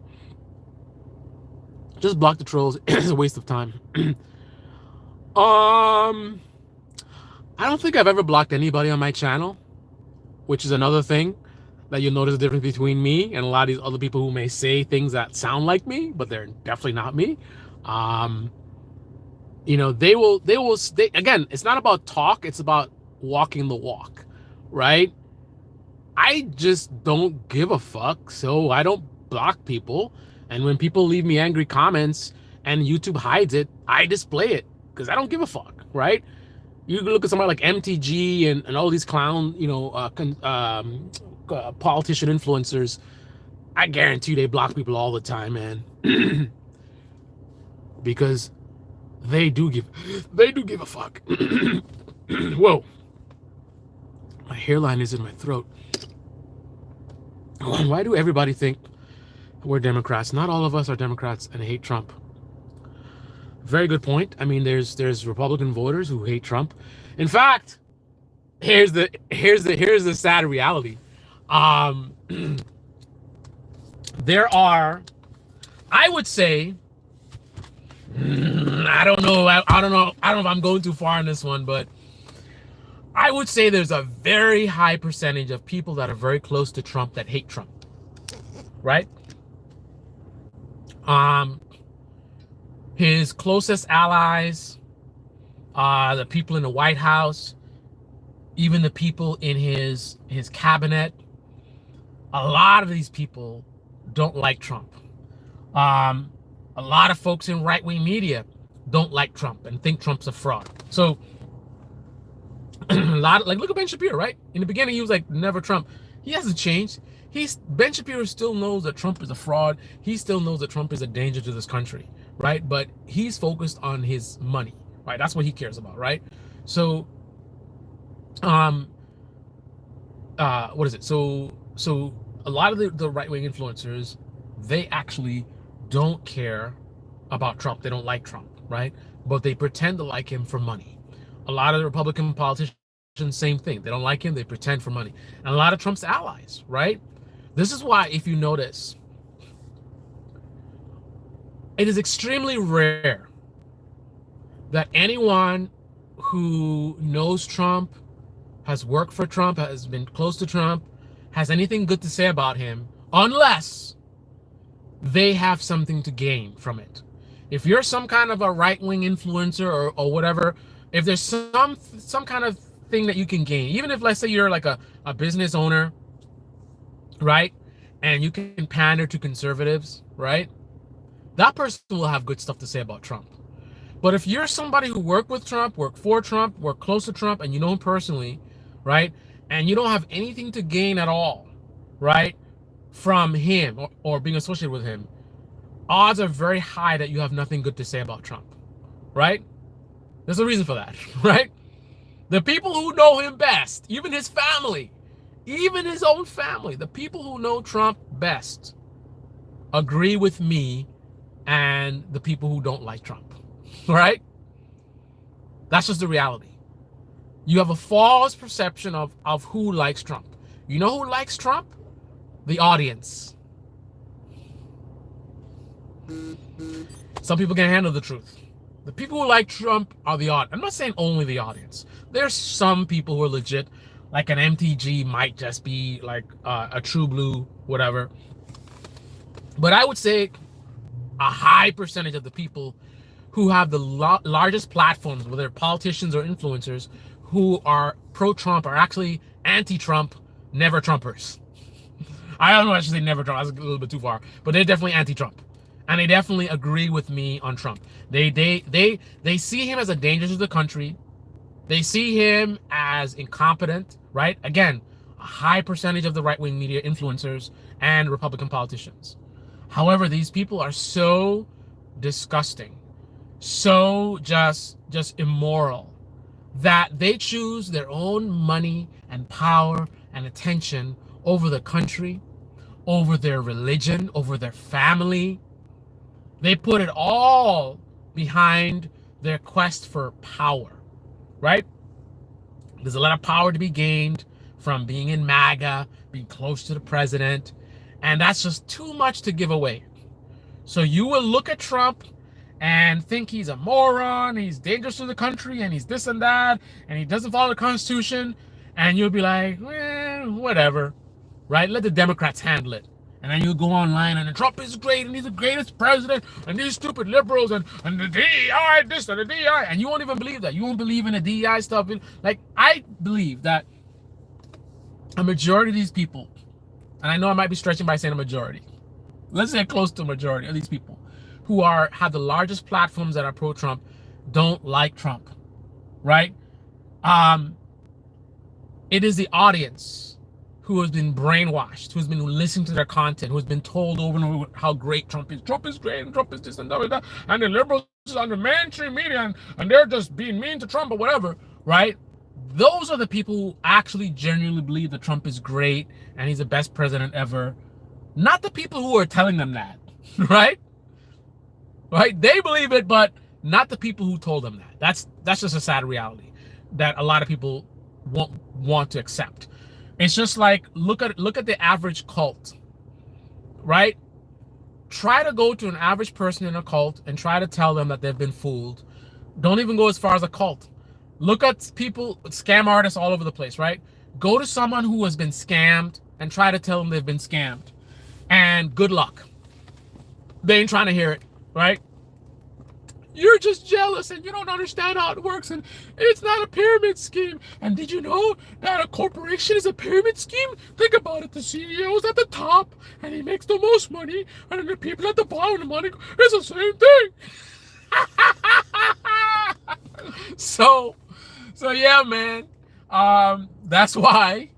Just block the trolls. It's a waste of time. I don't think I've ever blocked anybody on my channel, which is another thing that you'll notice the difference between me and a lot of these other people who may say things that sound like me, but they're definitely not me. Again, it's not about talk, it's about walking the walk, right? I just don't give a fuck, so I don't block people. And when people leave me angry comments and YouTube hides it, I display it because I don't give a fuck, right? You look at somebody like MTG and all these clown, politician influencers. I guarantee you they block people all the time, man, because they do give a fuck. Whoa, my hairline is in my throat. Why do everybody think we're Democrats? Not all of us are Democrats and hate Trump. Very good point. I mean, there's Republican voters who hate Trump. In fact, here's the sad reality. There are, I would say, I don't know if I'm going too far on this one, but I would say there's a very high percentage of people that are very close to Trump that hate Trump, right? His closest allies, the people in the White House, even the people in his cabinet, a lot of these people don't like Trump. A lot of folks in right-wing media don't like Trump and think Trump's a fraud. So look at Ben Shapiro, right? In the beginning, he was like, never Trump. He hasn't changed. Ben Shapiro still knows that Trump is a fraud. He still knows that Trump is a danger to this country, right? But he's focused on his money, right? That's what he cares about, right? So, what is it? So a lot of the right-wing influencers, they actually don't care about Trump. They don't like Trump, right? But they pretend to like him for money. A lot of the Republican politicians, same thing. They don't like him. They pretend for money. And a lot of Trump's allies, right? This is why, if you notice, it is extremely rare that anyone who knows Trump, has worked for Trump, has been close to Trump, has anything good to say about him, unless they have something to gain from it. If you're some kind of a right-wing influencer or whatever, if there's some kind of thing that you can gain, even if, let's say, you're like a business owner, right, and you can pander to conservatives, right, that person will have good stuff to say about Trump. But if you're somebody who worked with Trump, worked for Trump, worked close to Trump, and you know him personally, right, and you don't have anything to gain at all, right, from him or being associated with him, odds are very high that you have nothing good to say about Trump, right? There's a reason for that, right? The people who know him best, even his family, even his own family, the people who know Trump best agree with me and the people who don't like Trump, right? That's just the reality. You have a false perception of who likes Trump. You know who likes Trump? The audience. Some people can't handle the truth. The people who like Trump are the audience. I'm not saying only the audience. There's some people who are legit, like an MTG might just be like a true blue, whatever. But I would say a high percentage of the people who have the largest platforms, whether politicians or influencers, who are pro-Trump are actually anti-Trump, never Trumpers. I don't know, I should say never Trump. That's a little bit too far, but they're definitely anti-Trump, and they definitely agree with me on Trump. They see him as a danger to the country. They see him as incompetent, right? Again, a high percentage of the right-wing media influencers and Republican politicians. However, these people are so disgusting, so just immoral, that they choose their own money and power and attention over the country, over their religion, over their family. They put it all behind their quest for power, right? There's a lot of power to be gained from being in MAGA, being close to the president, and that's just too much to give away. So you will look at Trump and think he's a moron, he's dangerous to the country, and he's this and that, and he doesn't follow the Constitution, and you'll be like, whatever, right? Let the Democrats handle it. And then you go online and Trump is great and he's the greatest president and these stupid liberals and the DEI, this and the DEI. And you won't even believe that. You won't believe in the DEI stuff. Like, I believe that a majority of these people, and I know I might be stretching by saying a majority, let's say close to a majority of these people who have the largest platforms that are pro-Trump don't like Trump, right? It is the audience who has been brainwashed, who's been listening to their content, who has been told over and over how great Trump is. Trump is great, and Trump is this and that, and the liberals on the mainstream media, and they're just being mean to Trump or whatever, right? Those are the people who actually genuinely believe that Trump is great and he's the best president ever. Not the people who are telling them that, right? Right? They believe it, but not the people who told them that. That's just a sad reality that a lot of people won't want to accept. It's just like, look at the average cult, right? Try to go to an average person in a cult and try to tell them that they've been fooled. Don't even go as far as a cult. Look at people, scam artists all over the place, right? Go to someone who has been scammed and try to tell them they've been scammed. And good luck. They ain't trying to hear it, right? You're just jealous and you don't understand how it works, and it's not a pyramid scheme. And did you know that a corporation is a pyramid scheme? Think about it. The CEO's at the top and he makes the most money, and then the people at the bottom of the money, it's the same thing. So yeah, man. That's why,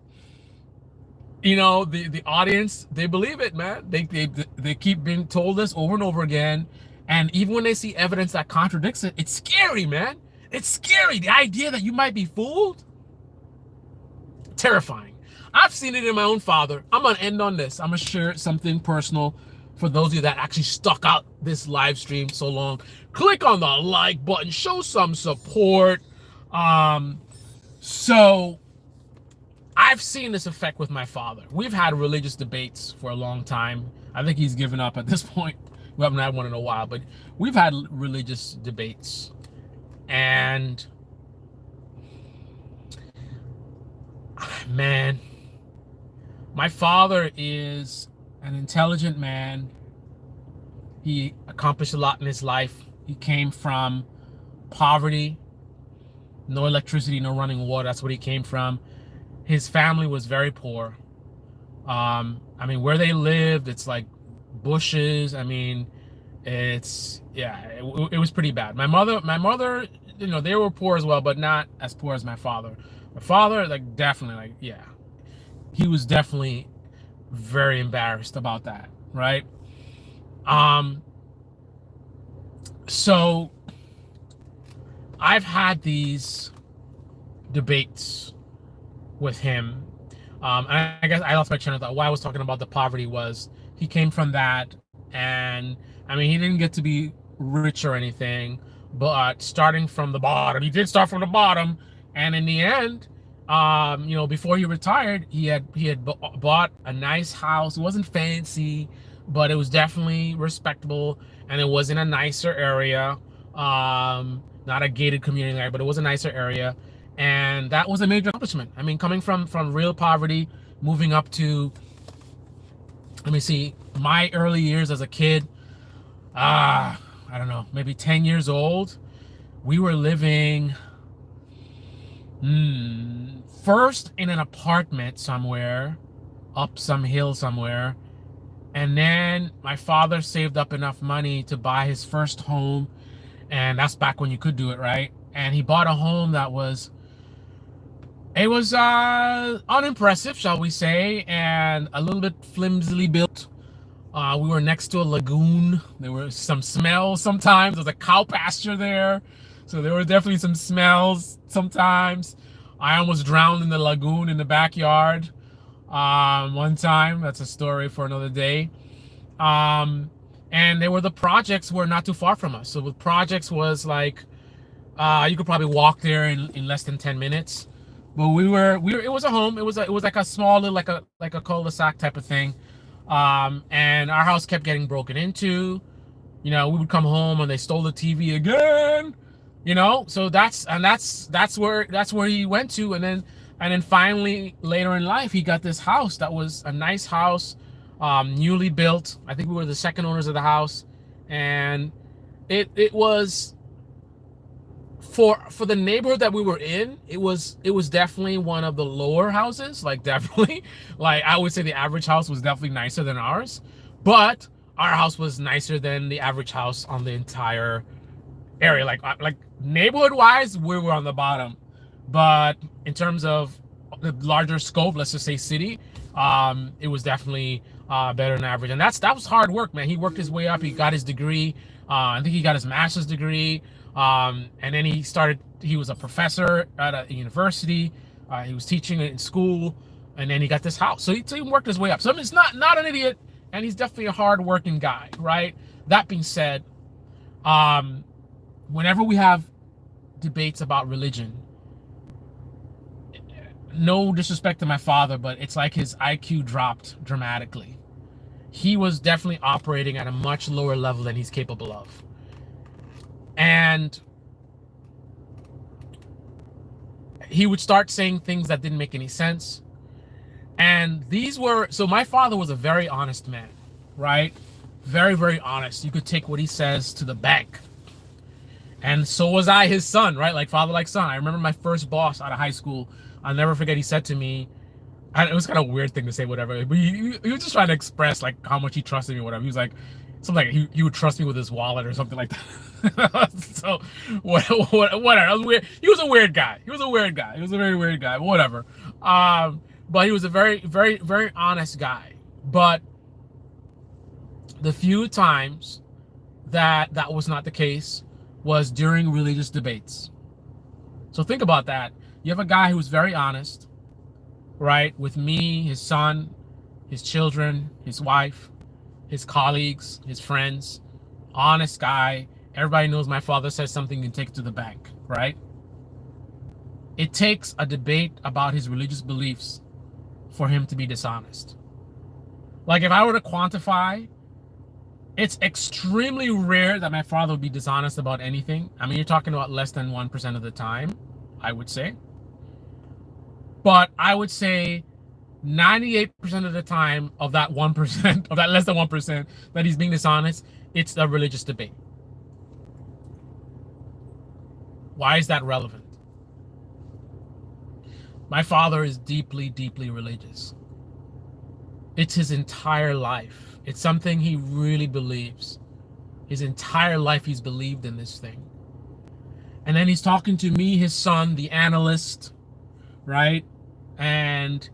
you know, the audience, they believe it, man. They keep being told this over and over again. And even when they see evidence that contradicts it, it's scary, man. It's scary. The idea that you might be fooled, terrifying. I've seen it in my own father. I'm going to end on this. I'm going to share something personal for those of you that actually stuck out this live stream so long. Click on the like button. Show some support. So I've seen this effect with my father. We've had religious debates for a long time. I think he's given up at this point. We haven't had one in a while, but we've had religious debates. And man, my father is an intelligent man. He accomplished a lot in his life. He came from poverty, no electricity, no running water. That's what he came from. His family was very poor. I mean, where they lived, it's like bushes. I mean, it was pretty bad. My mother, you know, they were poor as well, but not as poor as my father. My father, like, definitely, like, yeah, he was definitely very embarrassed about that, right? So I've had these debates with him. And I guess I lost my train of thought. Why I was talking about the poverty was he came from that, and I mean, he didn't get to be rich or anything, but starting from the bottom, he did start from the bottom, and in the end, you know, before he retired, he had bought a nice house. It wasn't fancy, but it was definitely respectable, and it was in a nicer area, not a gated community area, but it was a nicer area. And that was a major accomplishment. I mean, coming from real poverty, moving up to, let me see, my early years as a kid, I don't know, maybe 10 years old, we were living first in an apartment somewhere, up some hill somewhere. And then my father saved up enough money to buy his first home. And that's back when you could do it, right? And he bought a home that was, it was unimpressive, shall we say, and a little bit flimsily built. We were next to a lagoon. There were some smells sometimes. There was a cow pasture there. So there were definitely some smells sometimes. I almost drowned in the lagoon in the backyard one time. That's a story for another day. And there were the projects were not too far from us. So the projects was like, you could probably walk there in less than 10 minutes. But we were it was a home. It was like a small little like a cul-de-sac type of thing. And our house kept getting broken into. You know, we would come home and they stole the TV again. You know, so that's where he went to, and then finally later in life he got this house that was a nice house, newly built. I think we were the second owners of the house, and it was for the neighborhood that we were in, it was definitely one of the lower houses, like definitely, like I would say the average house was definitely nicer than ours, but our house was nicer than the average house on the entire area. Like neighborhood wise, we were on the bottom, but in terms of the larger scope, let's just say city, it was definitely better than average. And that was hard work, man. He worked his way up. He got his degree. I think he got his master's degree. And then he was a professor at a university. He was teaching in school, and then he got this house. So he worked his way up. So he's not an idiot, and he's definitely a hard-working guy, right? That being said, whenever we have debates about religion, no disrespect to my father, but it's like his IQ dropped dramatically. He was definitely operating at a much lower level than he's capable of. And he would start saying things that didn't make any sense. And so my father was a very honest man, right? Very, very honest. You could take what he says to the bank. And so was I, his son, right? Like father, like son. I remember my first boss out of high school. I'll never forget. He said to me, it was kind of a weird thing to say, whatever. But he was just trying to express like how much he trusted me, whatever. He was like, something like he would trust me with his wallet or something like that. So whatever. That was weird. He was a weird guy. He was a very weird guy. Whatever. But he was a very, very, very honest guy. But the few times that was not the case was during religious debates. So think about that. You have a guy who's very honest, right? With me, his son, his children, his wife, his colleagues, his friends, honest guy. Everybody knows my father says something, you can take it to the bank, right? It takes a debate about his religious beliefs for him to be dishonest. Like if I were to quantify, it's extremely rare that my father would be dishonest about anything. I mean, you're talking about less than 1% of the time, I would say. But I would say 98% of the time of that 1%, of that less than 1% that he's being dishonest, it's a religious debate. Why is that relevant? My father is deeply, deeply religious. It's his entire life. It's something he really believes. His entire life he's believed in this thing. And then he's talking to me, his son, the analyst, right? And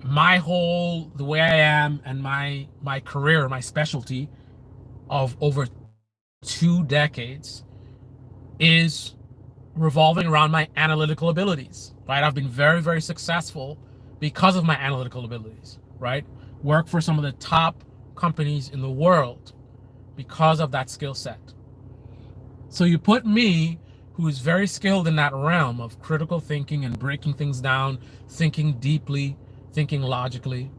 the way I am and my career, my specialty of over 2 decades is revolving around my analytical abilities, right? I've been very, very successful because of my analytical abilities, right? Work for some of the top companies in the world because of that skill set. So you put me, who is very skilled in that realm of critical thinking and breaking things down, thinking deeply, thinking logically,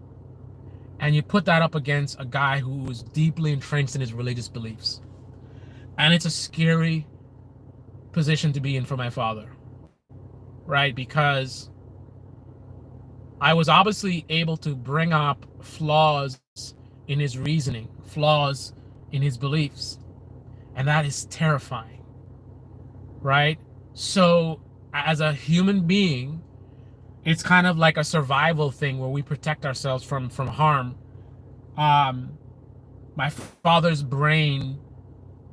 and you put that up against a guy who is deeply entrenched in his religious beliefs. And it's a scary position to be in for my father. right? Because I was obviously able to bring up flaws in his reasoning, flaws in his beliefs, and that is terrifying, right? So, as a human being, it's kind of like a survival thing where we protect ourselves from harm. My father's brain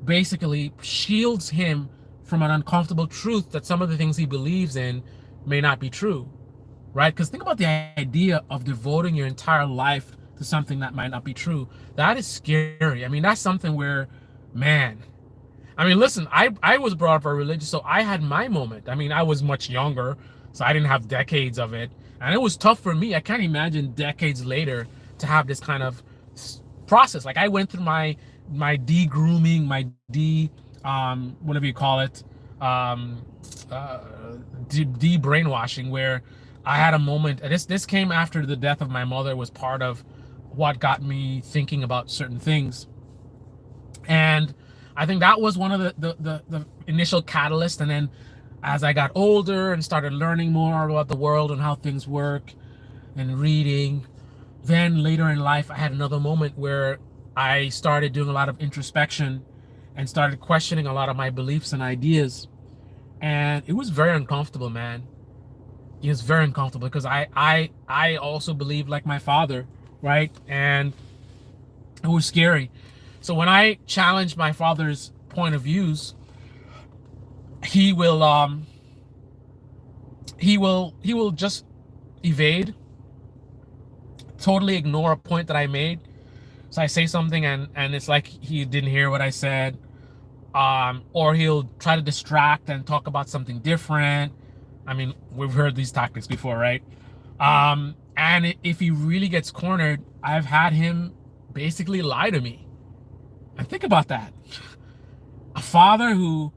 basically shields him from an uncomfortable truth that some of the things he believes in may not be true, right? Because think about the idea of devoting your entire life to something that might not be true. That is scary. I mean, that's something where, man, I mean, listen, I was brought up religious, so I had my moment. I mean, I was much younger, so I didn't have decades of it. And it was tough for me. I can't imagine decades later to have this kind of process. Like I went through my de-grooming, my whatever you call it, de-brainwashing, where I had a moment. This came after the death of my mother, was part of what got me thinking about certain things. And I think that was one of the initial catalysts. And then as I got older and started learning more about the world and how things work and reading, then later in life, I had another moment where I started doing a lot of introspection and started questioning a lot of my beliefs and ideas. And it was very uncomfortable, man. It was very uncomfortable because I also believed like my father, right? And it was scary. So when I challenge my father's point of views, he will just evade, totally ignore a point that I made. So I say something and it's like he didn't hear what I said, or he'll try to distract and talk about something different. I mean, we've heard these tactics before, right? And if he really gets cornered, I've had him basically lie to me. And think about that. A father who,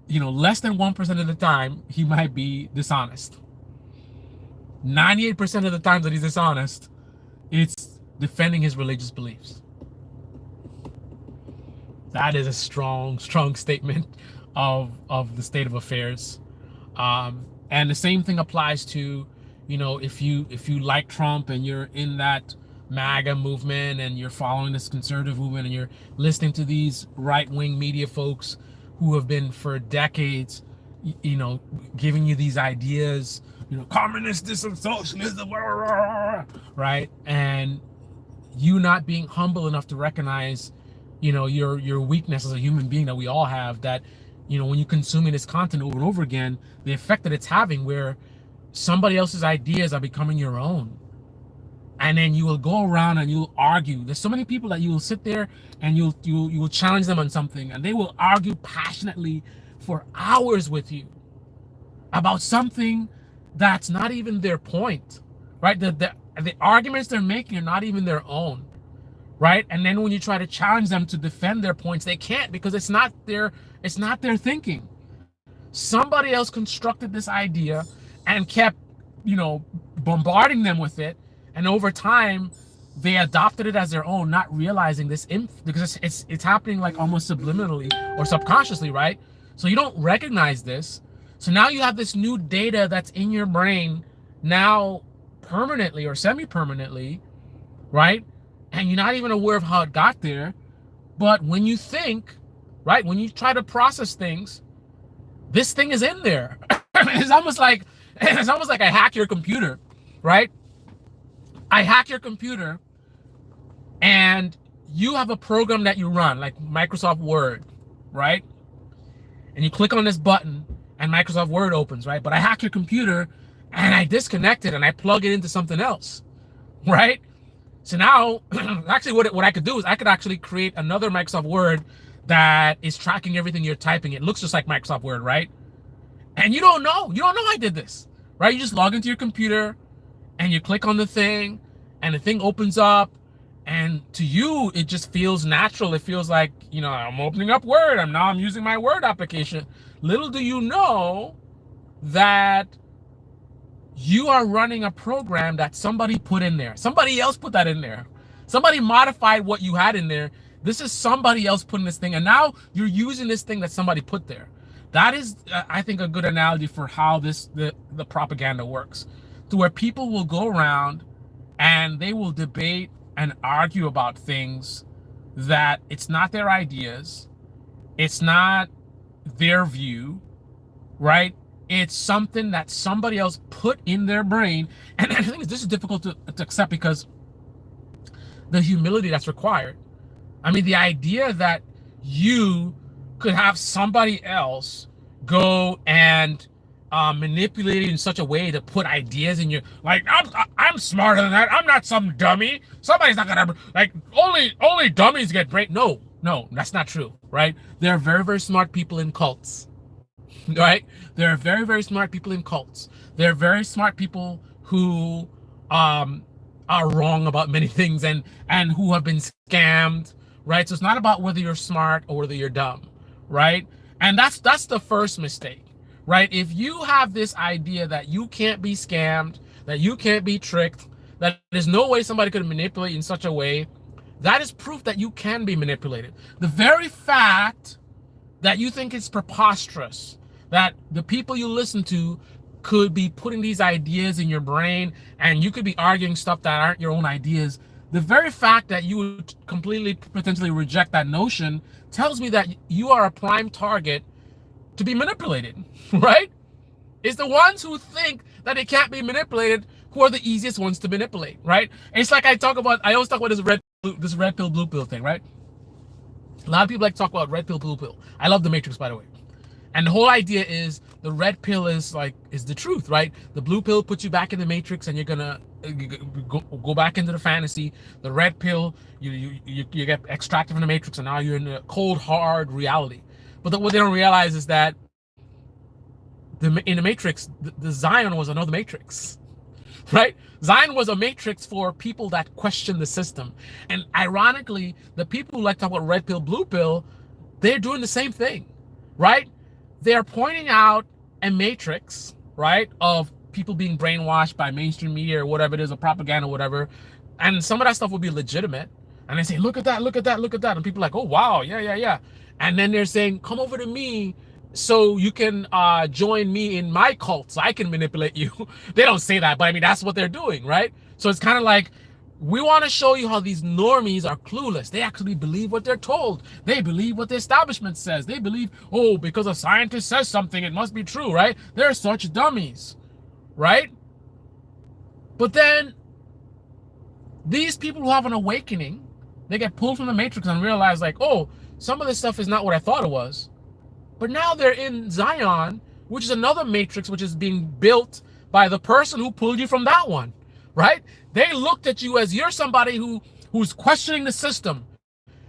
less than 1% of the time, he might be dishonest. 98% of the times that he's dishonest, it's defending his religious beliefs. That is a strong statement of the state of affairs. And the same thing applies to, if you like Trump and you're in that MAGA movement and you're following this conservative movement and you're listening to these right-wing media folks who have been for decades, giving you these ideas, communism, socialism, right? And you not being humble enough to recognize, your weakness as a human being that we all have, that, when you're consuming this content over and over again, the effect that it's having where somebody else's ideas are becoming your own. And then you will go around and you'll argue. There's so many people that you will sit there and you will challenge them on something, and they will argue passionately for hours with you about something that's not even their point, right? The arguments they're making are not even their own, right? And then when you try to challenge them to defend their points, they can't, because it's not their thinking. Somebody else constructed this idea and kept, bombarding them with it. And over time, they adopted it as their own, not realizing this because it's happening like almost subliminally or subconsciously, right? So you don't recognize this. So now you have this new data that's in your brain now permanently or semi-permanently, right? And you're not even aware of how it got there. But when you think, right, when you try to process things, this thing is in there. It's almost like I hack your computer, right? I hack your computer and you have a program that you run, like Microsoft Word, right? And you click on this button and Microsoft Word opens, right? But I hack your computer and I disconnect it and I plug it into something else, right? So now, actually what I could do is I could actually create another Microsoft Word that is tracking everything you're typing. It looks just like Microsoft Word, right? And you don't know I did this, right? You just log into your computer and you click on the thing and the thing opens up, and to you it just feels natural. It feels like, I'm opening up Word, I'm using my Word application. Little do you know that you are running a program that somebody put in there. Somebody else put that in there. Somebody modified what you had in there. This is somebody else putting this thing, and now you're using this thing that somebody put there. That is, I think, a good analogy for how the propaganda works, to where people will go around and they will debate and argue about things that it's not their ideas, it's not their view, right? It's something that somebody else put in their brain, and I think this is difficult to accept because the humility that's required. I mean, the idea that you could have somebody else go and manipulate it in such a way to put ideas in your, like, I'm smarter than that. I'm not some dummy. Somebody's not gonna, like, only dummies get brain. No, no, that's not true, right? There are very, very smart people in cults, right? There are very, very smart people in cults. There are very smart people who um, are wrong about many things and who have been scammed, right? So it's not about whether you're smart or whether you're dumb, right? And that's the first mistake, right? If you have this idea that you can't be scammed, that you can't be tricked, that there's no way somebody could manipulate you in such a way, that is proof that you can be manipulated. The very fact that you think it's preposterous that the people you listen to could be putting these ideas in your brain and you could be arguing stuff that aren't your own ideas, the very fact that you would completely potentially reject that notion tells me that you are a prime target to be manipulated, right? It's the ones who think that they can't be manipulated who are the easiest ones to manipulate, right? It's like I always talk about this red pill, blue pill thing, right? A lot of people like to talk about red pill, blue pill. I love the Matrix, by the way. And the whole idea is the red pill is the truth, right? The blue pill puts you back in the Matrix and you're gonna go back into the fantasy. The red pill, you get extracted from the Matrix and now you're in a cold, hard reality. But what they don't realize is that in the Matrix, the Zion was another Matrix, right? Zion was a matrix for people that question the system. And ironically, the people who like to talk about red pill, blue pill, they're doing the same thing, right? They're pointing out a matrix, right, of people being brainwashed by mainstream media or whatever it is, or propaganda or whatever. And some of that stuff will be legitimate. And they say, look at that, look at that, look at that. And people are like, oh, wow, yeah, yeah, yeah. And then they're saying, come over to me so you can join me in my cult so I can manipulate you. They don't say that, but I mean, that's what they're doing, right? So it's kind of like, we want to show you how these normies are clueless. They actually believe what they're told. They believe what the establishment says. They believe, oh, because a scientist says something, it must be true, right? They're such dummies, right? But then these people who have an awakening, they get pulled from the matrix and realize, like, oh, some of this stuff is not what I thought it was. But now they're in Zion, which is another matrix which is being built by the person who pulled you from that one, right? They looked at you as you're somebody who's questioning the system,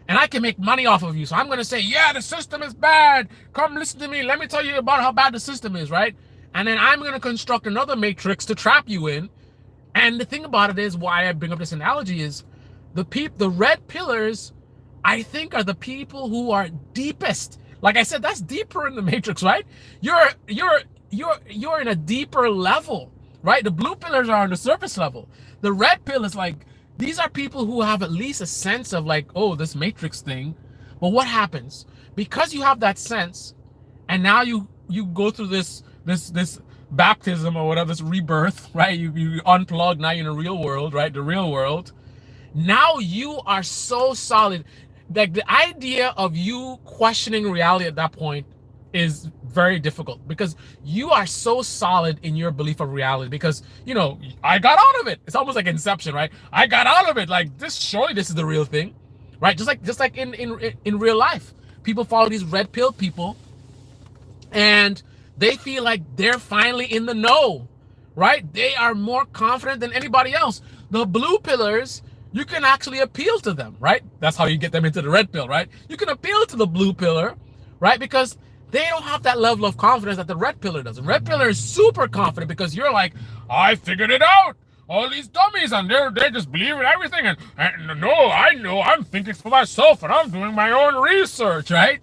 and I can make money off of you. So I'm going to say, yeah, the system is bad. Come listen to me. Let me tell you about how bad the system is, right? And then I'm going to construct another matrix to trap you in. And the thing about it is, why I bring up this analogy is the red pillars, I think, are the people who are deepest. Like I said, that's deeper in the matrix, right? You're in a deeper level, right? The blue pillars are on the surface level. The red pill is like, these are people who have at least a sense of, like, oh, this matrix thing. But what happens? Because you have that sense, and now you go through this baptism or whatever, this rebirth, right? You unplug, now you're in the real world, right? The real world. Now you are so solid. Like, the idea of you questioning reality at that point is very difficult because you are so solid in your belief of reality because, I got out of it. It's almost like Inception, right? I got out of it. Like, surely this is the real thing, right? Just like in real life, people follow these red pill people and they feel like they're finally in the know, right? They are more confident than anybody else. The blue pillars, you can actually appeal to them, right? That's how you get them into the red pill, right? You can appeal to the blue pillar, right? Because they don't have that level of confidence that the red pillar does. The red pillar is super confident because you're like, I figured it out. All these dummies, and they just believe in everything. And no, I know, I'm thinking for myself, and I'm doing my own research, right?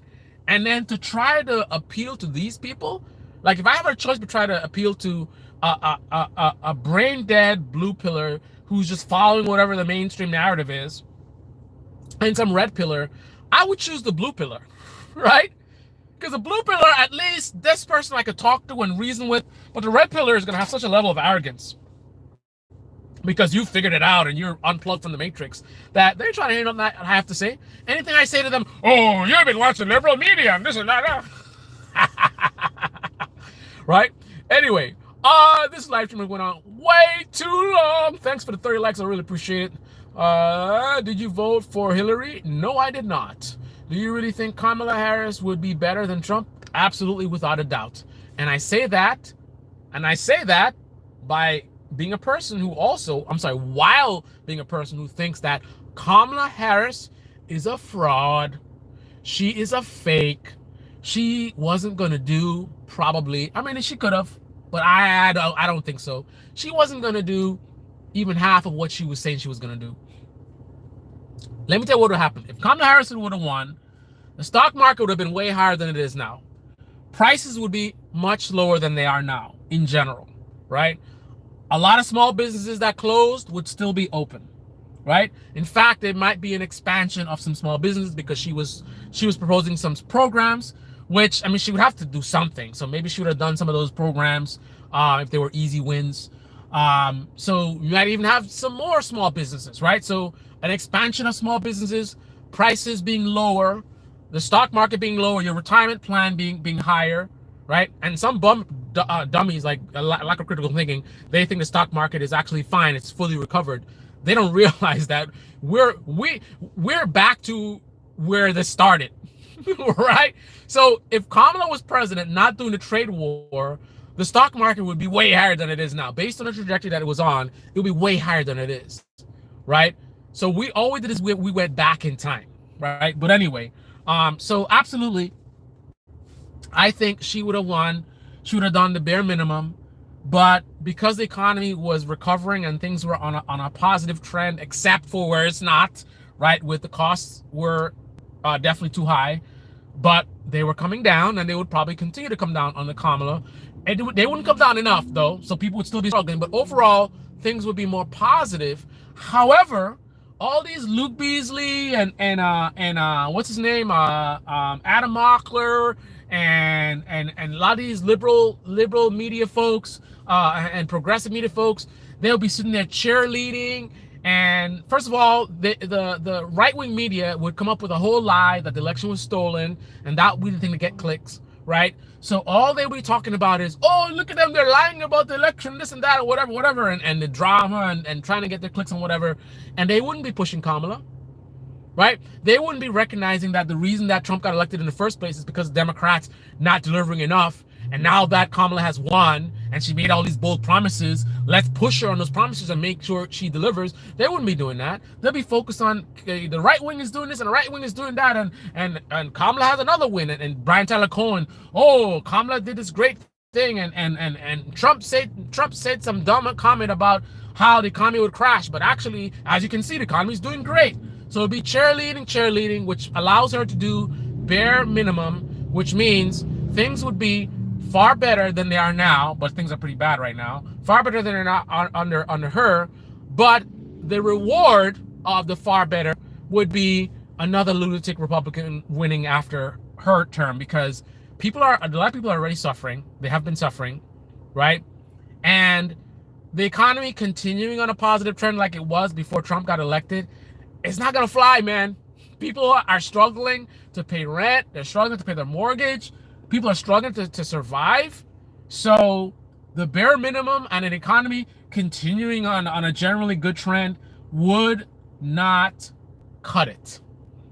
And then to try to appeal to these people, like, if I have a choice to try to appeal to a brain dead blue pillar who's just following whatever the mainstream narrative is, and some red pillar, I would choose the blue pillar, right? Because the blue pillar, at least this person I could talk to and reason with, but the red pillar is going to have such a level of arrogance because you figured it out and you're unplugged from the matrix that they're trying to hear nothing I have to say. Anything I say to them, oh, you've been watching liberal media and this and that. Right? Anyway, this live stream is going on way too long. Thanks for the 30 likes. I really appreciate it. Did you vote for Hillary? No, I did not. Do you really think Kamala Harris would be better than Trump? Absolutely, without a doubt. And I say that by being a person who also, while being a person who thinks that Kamala Harris is a fraud. She is a fake. She wasn't going to do, probably, I mean, she could have, but I don't think so. She wasn't going to do even half of what she was saying she was going to do. Let me tell you what would happen. If Kamala Harris would have won, the stock market would have been way higher than it is now. Prices would be much lower than they are now, in general, right? A lot of small businesses that closed would still be open, right? In fact, there might be an expansion of some small businesses because she was proposing some programs, which, I mean, she would have to do something. So maybe she would have done some of those programs if they were easy wins. So you might even have some more small businesses, right? So an expansion of small businesses, prices being lower, the stock market being lower, your retirement plan being higher, right? And some dummies, like a lack of critical thinking, they think the stock market is actually fine, it's fully recovered. They don't realize that we're back to where this started, right? So if Kamala was president, not doing the trade war, the stock market would be way higher than it is now. Based on the trajectory that it was on, it would be way higher than it is, right? So all we did is we went back in time, right? But anyway, so absolutely, I think she would have won. She would have done the bare minimum. But because the economy was recovering and things were on a positive trend, except for where it's not, right? With the costs were definitely too high, but they were coming down and they would probably continue to come down on the Kamala. They wouldn't come down enough though, so people would still be struggling. But overall, things would be more positive. However, all these Luke Beasley and what's his name, Adam Mockler and a lot of these liberal media folks and progressive media folks, they'll be sitting there cheerleading. And first of all, the right-wing media would come up with a whole lie that the election was stolen, and that would be the thing to get clicks, right? So all they would be talking about is, oh, look at them, they're lying about the election, this and that, or whatever, and the drama and trying to get their clicks and whatever. And they wouldn't be pushing Kamala, right? They wouldn't be recognizing that the reason that Trump got elected in the first place is because Democrats not delivering enough. And now that Kamala has won and she made all these bold promises, let's push her on those promises and make sure she delivers. They wouldn't be doing that. They'll be focused on the right wing is doing this and the right wing is doing that, and Kamala has another win. And Brian Tyler Cohen, oh, Kamala did this great thing, and Trump said some dumb comment about how the economy would crash, but actually, as you can see, the economy is doing great. So it'll be cheerleading, which allows her to do bare minimum, which means things would be far better than they are now, but things are pretty bad right now. Far better than they're not under her, but the reward of the far better would be another lunatic Republican winning after her term, because a lot of people are already suffering. They have been suffering, right? And the economy continuing on a positive trend like it was before Trump got elected, it's not gonna fly, man. People are struggling to pay rent. They're struggling to pay their mortgage. People are struggling to survive. So the bare minimum and an economy continuing on a generally good trend would not cut it,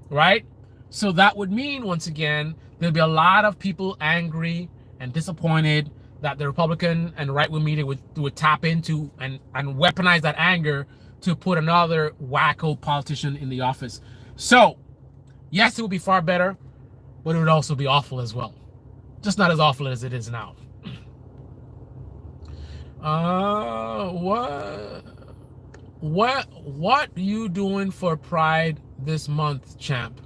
right? So that would mean, once again, there'll be a lot of people angry and disappointed that the Republican and right-wing media would tap into and weaponize that anger to put another wacko politician in the office. So, yes, it would be far better, but it would also be awful as well. Just not as awful as it is now. What you doing for Pride this month, champ?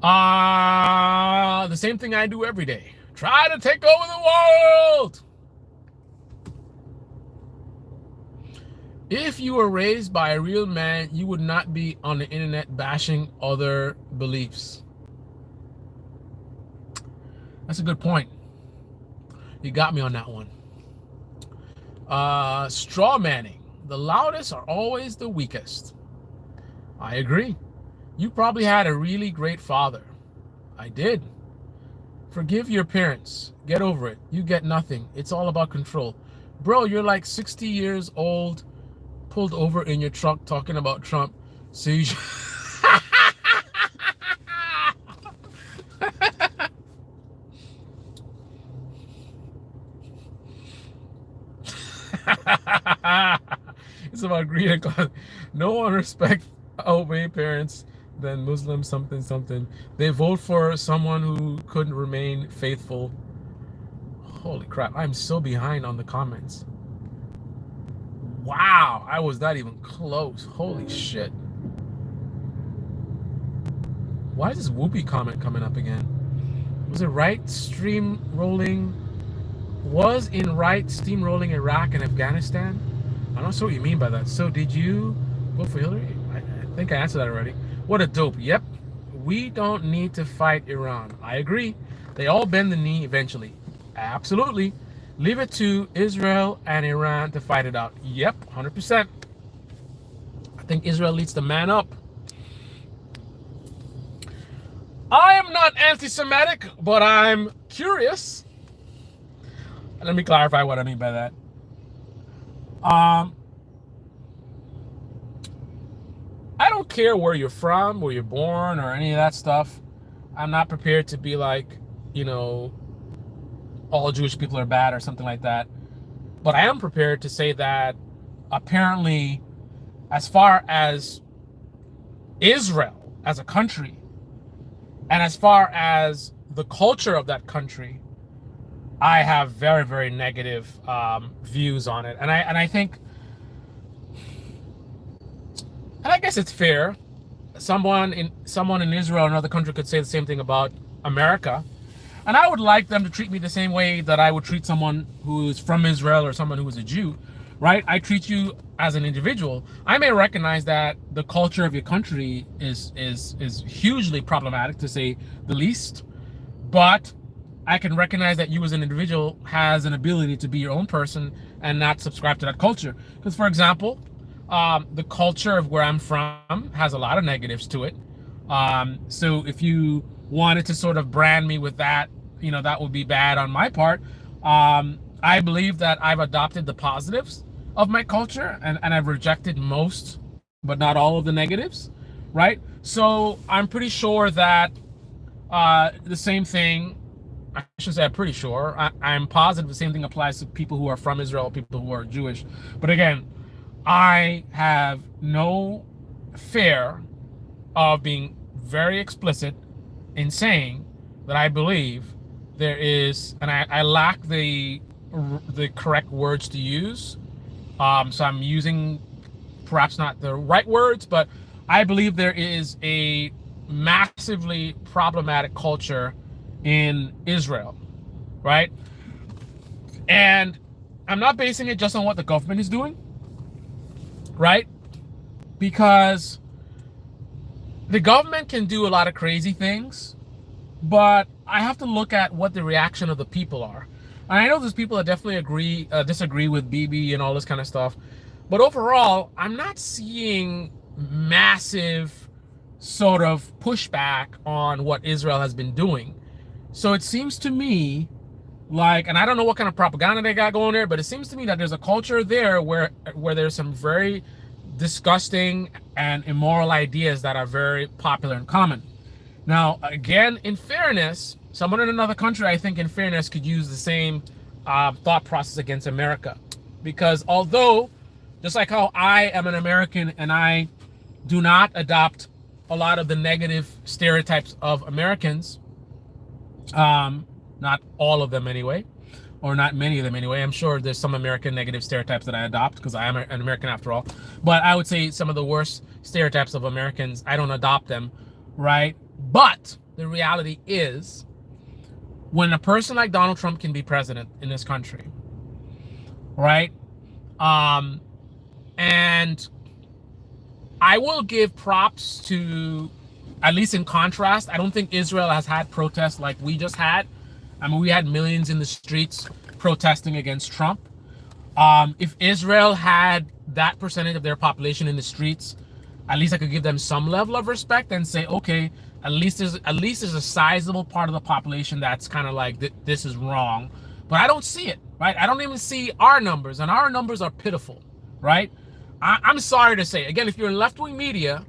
The same thing I do every day. Try to take over the world. If you were raised by a real man, you would not be on the internet bashing other beliefs. That's a good point. You got me on that one. Straw manning. The loudest are always the weakest. I agree. You probably had a really great father. I did. Forgive your parents. Get over it. You get nothing. It's all about control. Bro, you're like 60 years old, pulled over in your truck talking about Trump. So you it's about greed and class. No one respect obey parents than Muslims something something. They vote for someone who couldn't remain faithful. Holy crap, I'm so behind on the comments. Wow, I was not even close. Holy shit. Why is this whoopee comment coming up again? Was it right stream rolling? Was in right steamrolling Iraq and Afghanistan? I'm not sure what you mean by that. So did you vote for Hillary? I think I answered that already. What a dope. Yep. We don't need to fight Iran. I agree. They all bend the knee eventually. Absolutely. Leave it to Israel and Iran to fight it out. Yep, 100%. I think Israel needs to man up. I am not anti-Semitic, but I'm curious. Let me clarify what I mean by that. I don't care where you're from, where you're born, or any of that stuff. I'm not prepared to be like, you know, all Jewish people are bad or something like that. But I am prepared to say that apparently, as far as Israel as a country, and as far as the culture of that country, I have very, very negative views on it. And I think, and I guess it's fair. Someone in Israel or another country could say the same thing about America. And I would like them to treat me the same way that I would treat someone who's from Israel or someone who is a Jew, right? I treat you as an individual. I may recognize that the culture of your country is hugely problematic, to say the least, but I can recognize that you as an individual has an ability to be your own person and not subscribe to that culture. Because, for example, the culture of where I'm from has a lot of negatives to it. So if you wanted to sort of brand me with that, you know, that would be bad on my part. I believe that I've adopted the positives of my culture and I've rejected most, but not all of the negatives, right? So I'm pretty sure that the same thing, I should say I'm pretty sure, I'm positive the same thing applies to people who are from Israel, people who are Jewish. But again, I have no fear of being very explicit in saying that I believe there is, and I lack the correct words to use, so I'm using perhaps not the right words, but I believe there is a massively problematic culture in Israel, right? And I'm not basing it just on what the government is doing, right? Because the government can do a lot of crazy things, but I have to look at what the reaction of the people are. And I know there's people that definitely disagree with Bibi and all this kind of stuff, but overall, I'm not seeing massive sort of pushback on what Israel has been doing. So it seems to me like, and I don't know what kind of propaganda they got going there, but it seems to me that there's a culture there where there's some very disgusting and immoral ideas that are very popular and common. Now, again, in fairness, someone in another country, I think in fairness, could use the same thought process against America. Because although, just like how I am an American and I do not adopt a lot of the negative stereotypes of Americans, not all of them anyway, or not many of them anyway. I'm sure there's some American negative stereotypes that I adopt because I am an American after all. But I would say some of the worst stereotypes of Americans, I don't adopt them, right? But the reality is, when a person like Donald Trump can be president in this country, right? And I will give props to, at least in contrast, I don't think Israel has had protests like we just had. I mean, we had millions in the streets protesting against Trump. If Israel had that percentage of their population in the streets, at least I could give them some level of respect and say, okay, at least there's a sizable part of the population that's kind of like this is wrong, but I don't see it, right? I don't even see our numbers, and our numbers are pitiful, right? I'm sorry to say, again, if you're in left-wing media,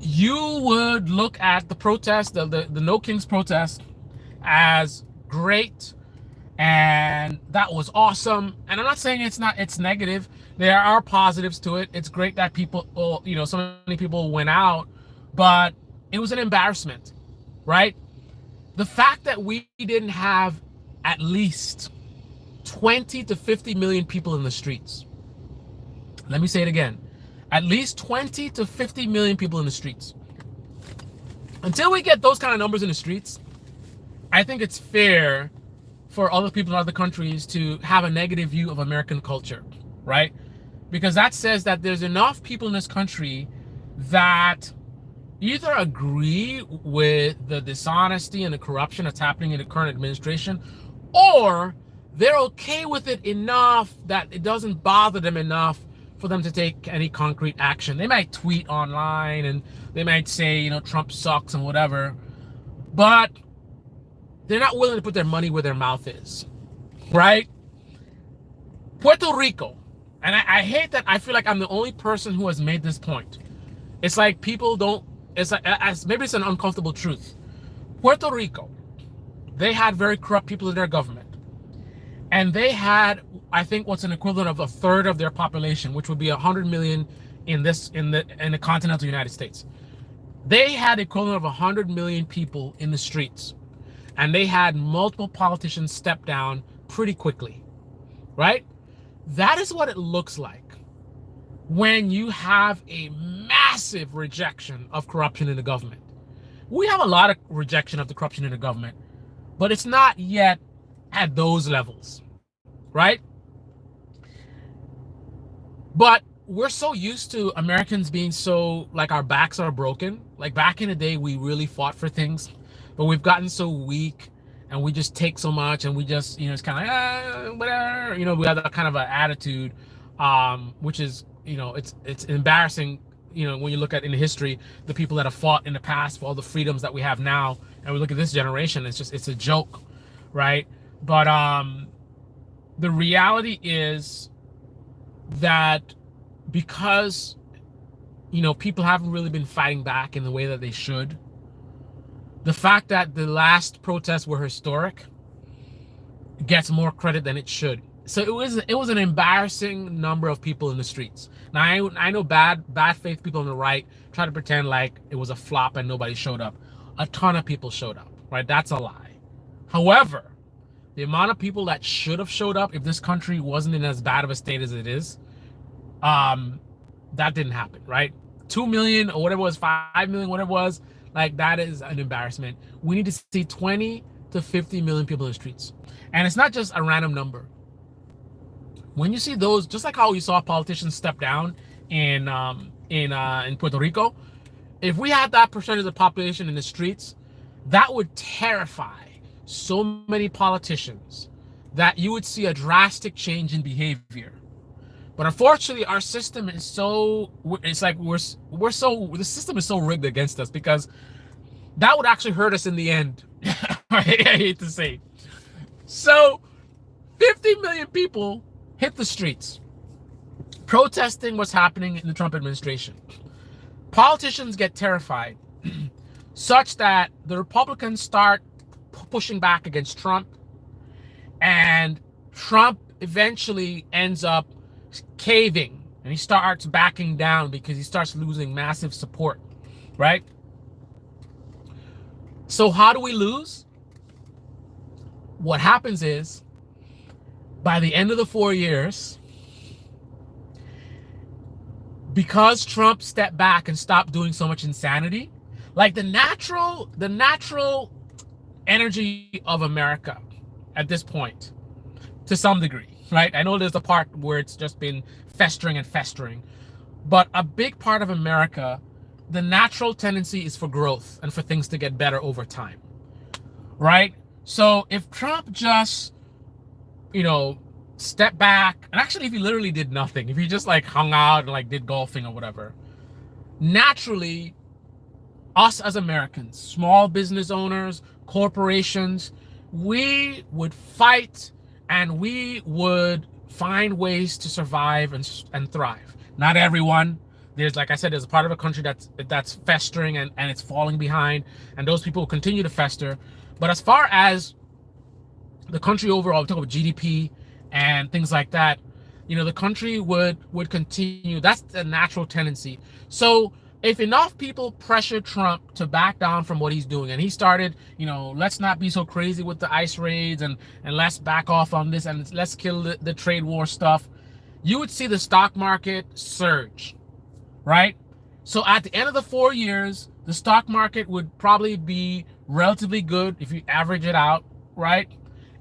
you would look at the protest, the No Kings protest, as great, and that was awesome. And I'm not saying it's negative. There are positives to it. It's great that people, so many people went out, but it was an embarrassment, right? The fact that we didn't have at least 20 to 50 million people in the streets. Let me say it again. At least 20 to 50 million people in the streets. Until we get those kind of numbers in the streets, I think it's fair for other people in other countries to have a negative view of American culture, right? Because that says that there's enough people in this country that either agree with the dishonesty and the corruption that's happening in the current administration, or they're okay with it enough that it doesn't bother them enough for them to take any concrete action. They might tweet online and they might say, Trump sucks and whatever, but they're not willing to put their money where their mouth is, right? Puerto Rico, and I hate that I feel like I'm the only person who has made this point. It's like people don't, it's like, maybe it's an uncomfortable truth. Puerto Rico, they had very corrupt people in their government. And they had, I think, what's an equivalent of a third of their population, which would be 100 million in the continental United States. They had the equivalent of 100 million people in the streets. And they had multiple politicians step down pretty quickly, right? That is what it looks like when you have a massive rejection of corruption in the government. We have a lot of rejection of the corruption in the government, but it's not yet at those levels, right? But we're so used to Americans being so, like, our backs are broken. Like, back in the day, we really fought for things, but we've gotten so weak and we just take so much and we just, it's kind of like, whatever, we have that kind of an attitude, which is, it's embarrassing, when you look at in history, the people that have fought in the past for all the freedoms that we have now, and we look at this generation, it's a joke, right? But the reality is that because, people haven't really been fighting back in the way that they should, the fact that the last protests were historic gets more credit than it should. So it was an embarrassing number of people in the streets. Now, I know bad faith people on the right try to pretend like it was a flop and nobody showed up. A ton of people showed up, right? That's a lie. However, the amount of people that should have showed up if this country wasn't in as bad of a state as it is, that didn't happen, right? 2 million or whatever it was, 5 million, whatever it was, like, that is an embarrassment. We need to see 20 to 50 million people in the streets. And it's not just a random number. When you see those, just like how you saw politicians step down in Puerto Rico, if we had that percentage of the population in the streets, that would terrify so many politicians that you would see a drastic change in behavior. But unfortunately, our system is so, it's like the system is so rigged against us, because that would actually hurt us in the end. I hate to say. So 50 million people hit the streets protesting what's happening in the Trump administration. Politicians get terrified such that the Republicans start pushing back against Trump, and Trump eventually ends up caving and he starts backing down because he starts losing massive support, right? So how do we lose? What happens is, by the end of the 4 years, because Trump stepped back and stopped doing so much insanity, like the natural energy of America at this point, to some degree, right? I know there's a part where it's just been festering and festering, but a big part of America, the natural tendency is for growth and for things to get better over time, right? So if Trump just, you know, stepped back, and actually if he literally did nothing, if he just like hung out and like did golfing or whatever, naturally, us as Americans, small business owners, corporations, we would fight and we would find ways to survive and thrive. Not everyone. There's, like I said, there's a part of a country that's festering and it's falling behind, and those people will continue to fester. But as far as the country overall, we talk about GDP and things like that, the country would continue. That's the natural tendency. So if enough people pressure Trump to back down from what he's doing, and he started, let's not be so crazy with the ICE raids, and let's back off on this, and let's kill the trade war stuff, you would see the stock market surge, right? So at the end of the 4 years, the stock market would probably be relatively good if you average it out, right?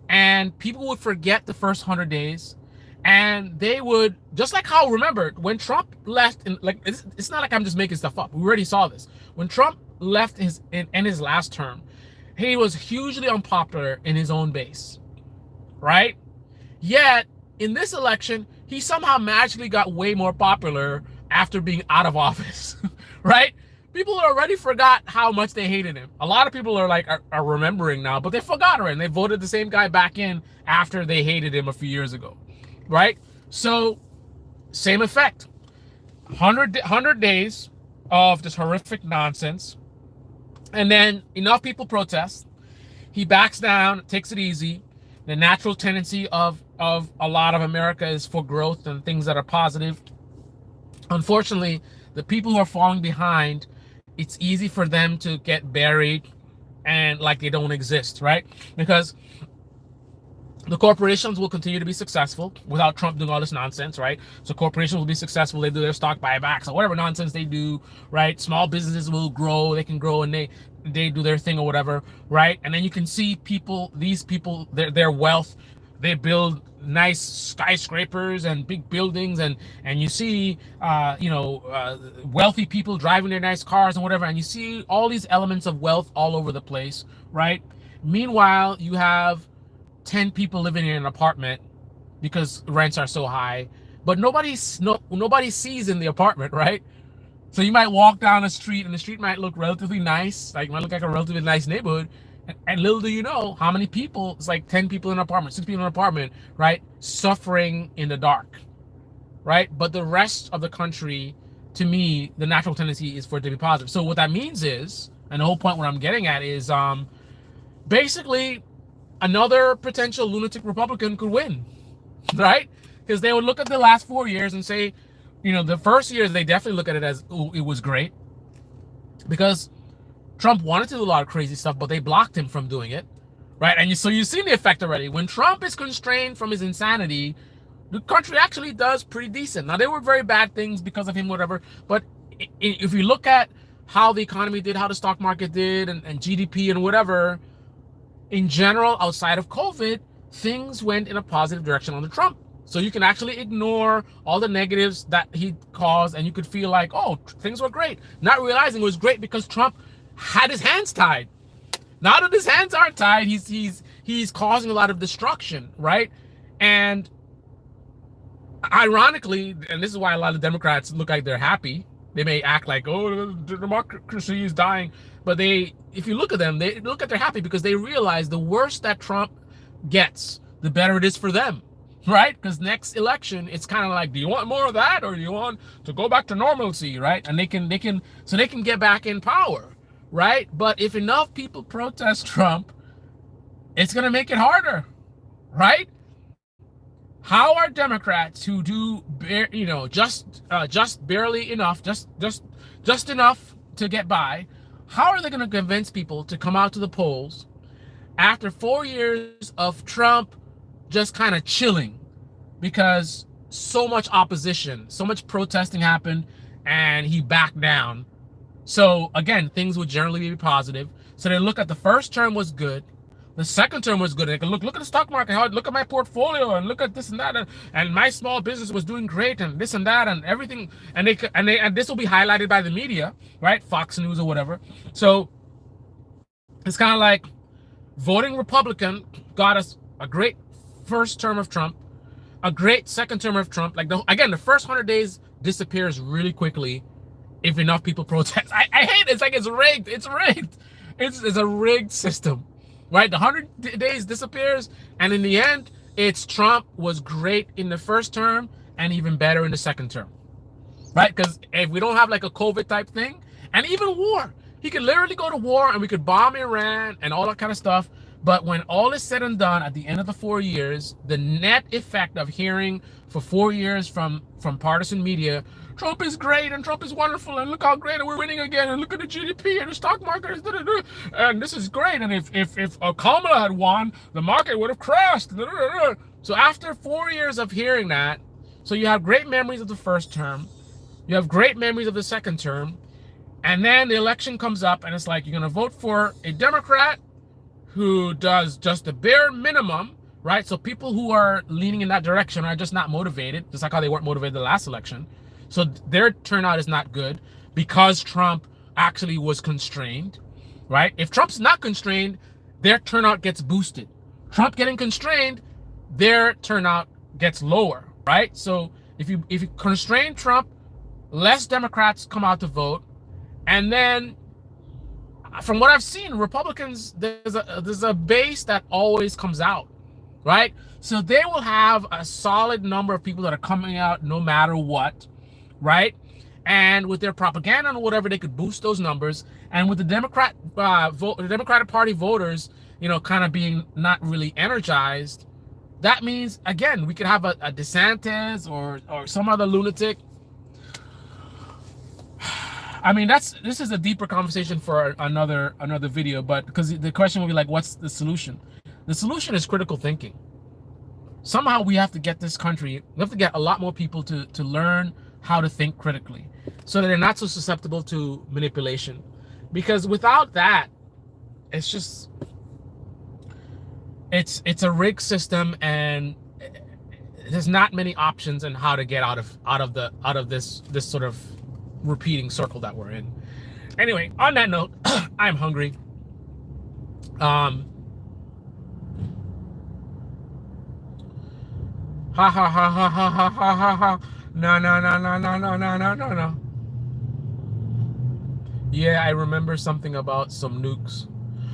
And people would forget the first 100 days, and they would, just like how, remember, when Trump left, it's not like I'm just making stuff up. We already saw this. When Trump left in his last term, he was hugely unpopular in his own base, right? Yet, in this election, he somehow magically got way more popular after being out of office, right? People already forgot how much they hated him. A lot of people are remembering now, but they forgot already, and they voted the same guy back in after they hated him a few years ago, right? So, same effect. 100 days of this horrific nonsense, and then enough people protest. He backs down, takes it easy. The natural tendency of a lot of America is for growth and things that are positive. Unfortunately, the people who are falling behind, it's easy for them to get buried and like they don't exist, right? Because the corporations will continue to be successful without Trump doing all this nonsense, right? So corporations will be successful. They do their stock buybacks or whatever nonsense they do, right? Small businesses will grow. They can grow and they do their thing or whatever, right? And then you can see these people, their wealth, they build nice skyscrapers and big buildings, and you see wealthy people driving their nice cars and whatever, and you see all these elements of wealth all over the place, right? Meanwhile, you have 10 people living in an apartment because rents are so high, but nobody sees in the apartment, right? So you might walk down the street and the street might look relatively nice, like might look like a relatively nice neighborhood, and little do you know how many people, it's like 10 people in an apartment, 6 people in an apartment, right, suffering in the dark, right? But the rest of the country, to me, the natural tendency is for it to be positive. So what that means is, and the whole point what I'm getting at is, basically another potential lunatic Republican could win, right? Because they would look at the last 4 years and say, the first years they definitely look at it as, oh, it was great, because Trump wanted to do a lot of crazy stuff, but they blocked him from doing it, right? And so you've seen the effect already. When Trump is constrained from his insanity, the country actually does pretty decent. Now, there were very bad things because of him, whatever, but if you look at how the economy did, how the stock market did, and GDP and whatever, in general, outside of COVID, things went in a positive direction under Trump. So you can actually ignore all the negatives that he caused, and you could feel like, oh, things were great. Not realizing it was great because Trump had his hands tied. Now that his hands aren't tied, he's causing a lot of destruction, right? And ironically, and this is why a lot of Democrats look like they're happy. They may act like, oh, the democracy is dying, but if you look at them, they look at they're happy because they realize the worse that Trump gets, the better it is for them, right? Because next election, it's kind of like, do you want more of that, or do you want to go back to normalcy, right? And they can get back in power, right? But if enough people protest Trump, it's gonna make it harder, right? How are Democrats who do, just barely enough, just enough to get by, how are they going to convince people to come out to the polls after 4 years of Trump just kind of chilling because so much opposition, so much protesting happened, and he backed down? So again, things would generally be positive. So they look at the first term was good. The second term was good. They can look at the stock market, look at my portfolio, and look at this and that, and my small business was doing great, and this and that, and everything. And this will be highlighted by the media, right? Fox News or whatever. So it's kind of like, Voting Republican got us a great first term of Trump, a great second term of Trump. Like again, the first 100 days disappears really quickly if enough people protest. I hate it. It's like it's rigged. It's rigged. It's a rigged system, right? The 100 days disappears, and in the end, it's Trump was great in the first term and even better in the second term, right? Because if we don't have like a COVID type thing, and even war, he could literally go to war and we could bomb Iran and all that kind of stuff. But when all is said and done, at the end of the 4 years, the net effect of hearing for 4 years from partisan media, Trump is great and Trump is wonderful and look how great and we're winning again and look at the GDP and the stock market is and this is great, and if Kamala had won, the market would have crashed. So after 4 years of hearing that, so you have great memories of the first term, you have great memories of the second term, and then the election comes up and it's like you're going to vote for a Democrat who does just the bare minimum, right? So people who are leaning in that direction are just not motivated, just like how they weren't motivated the last election. So their turnout is not good because Trump actually was constrained, right? If Trump's not constrained, their turnout gets boosted. Trump getting constrained, their turnout gets lower, right? So if you constrain Trump, less Democrats come out to vote. And then from what I've seen, Republicans, there's a base that always comes out, right? So they will have a solid number of people that are coming out no matter what, right? And with their propaganda and whatever, they could boost those numbers. And with the the Democratic Party voters, kind of being not really energized, that means again we could have a DeSantis or some other lunatic. I mean, this is a deeper conversation for another video, but because the question will be like, what's the solution? The solution is critical thinking. Somehow we have to get this country, we have to get a lot more people to learn how to think critically so that they're not so susceptible to manipulation. Because without that, it's just, it's a rigged system, and there's not many options on how to get out of this sort of repeating circle that we're in. Anyway, on that note, I'm hungry. Ha ha ha ha ha ha ha ha. No. Yeah, I remember something about some nukes.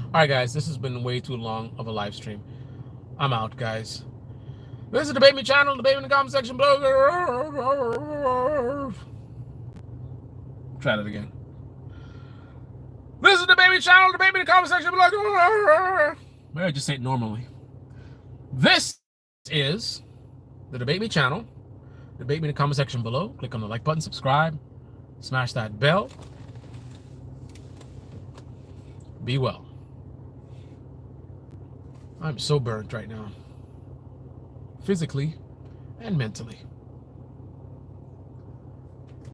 Alright guys, this has been way too long of a live stream. I'm out, guys. This is the Debate Me channel, debate me in the comment section below. Try that again. This is the Debate Me channel, debate me in the comment section below. Maybe I just say it normally. This is the Debate Me channel. Debate me in the comment section below. Click on the like button, subscribe, smash that bell. Be well. I'm so burnt right now, physically and mentally.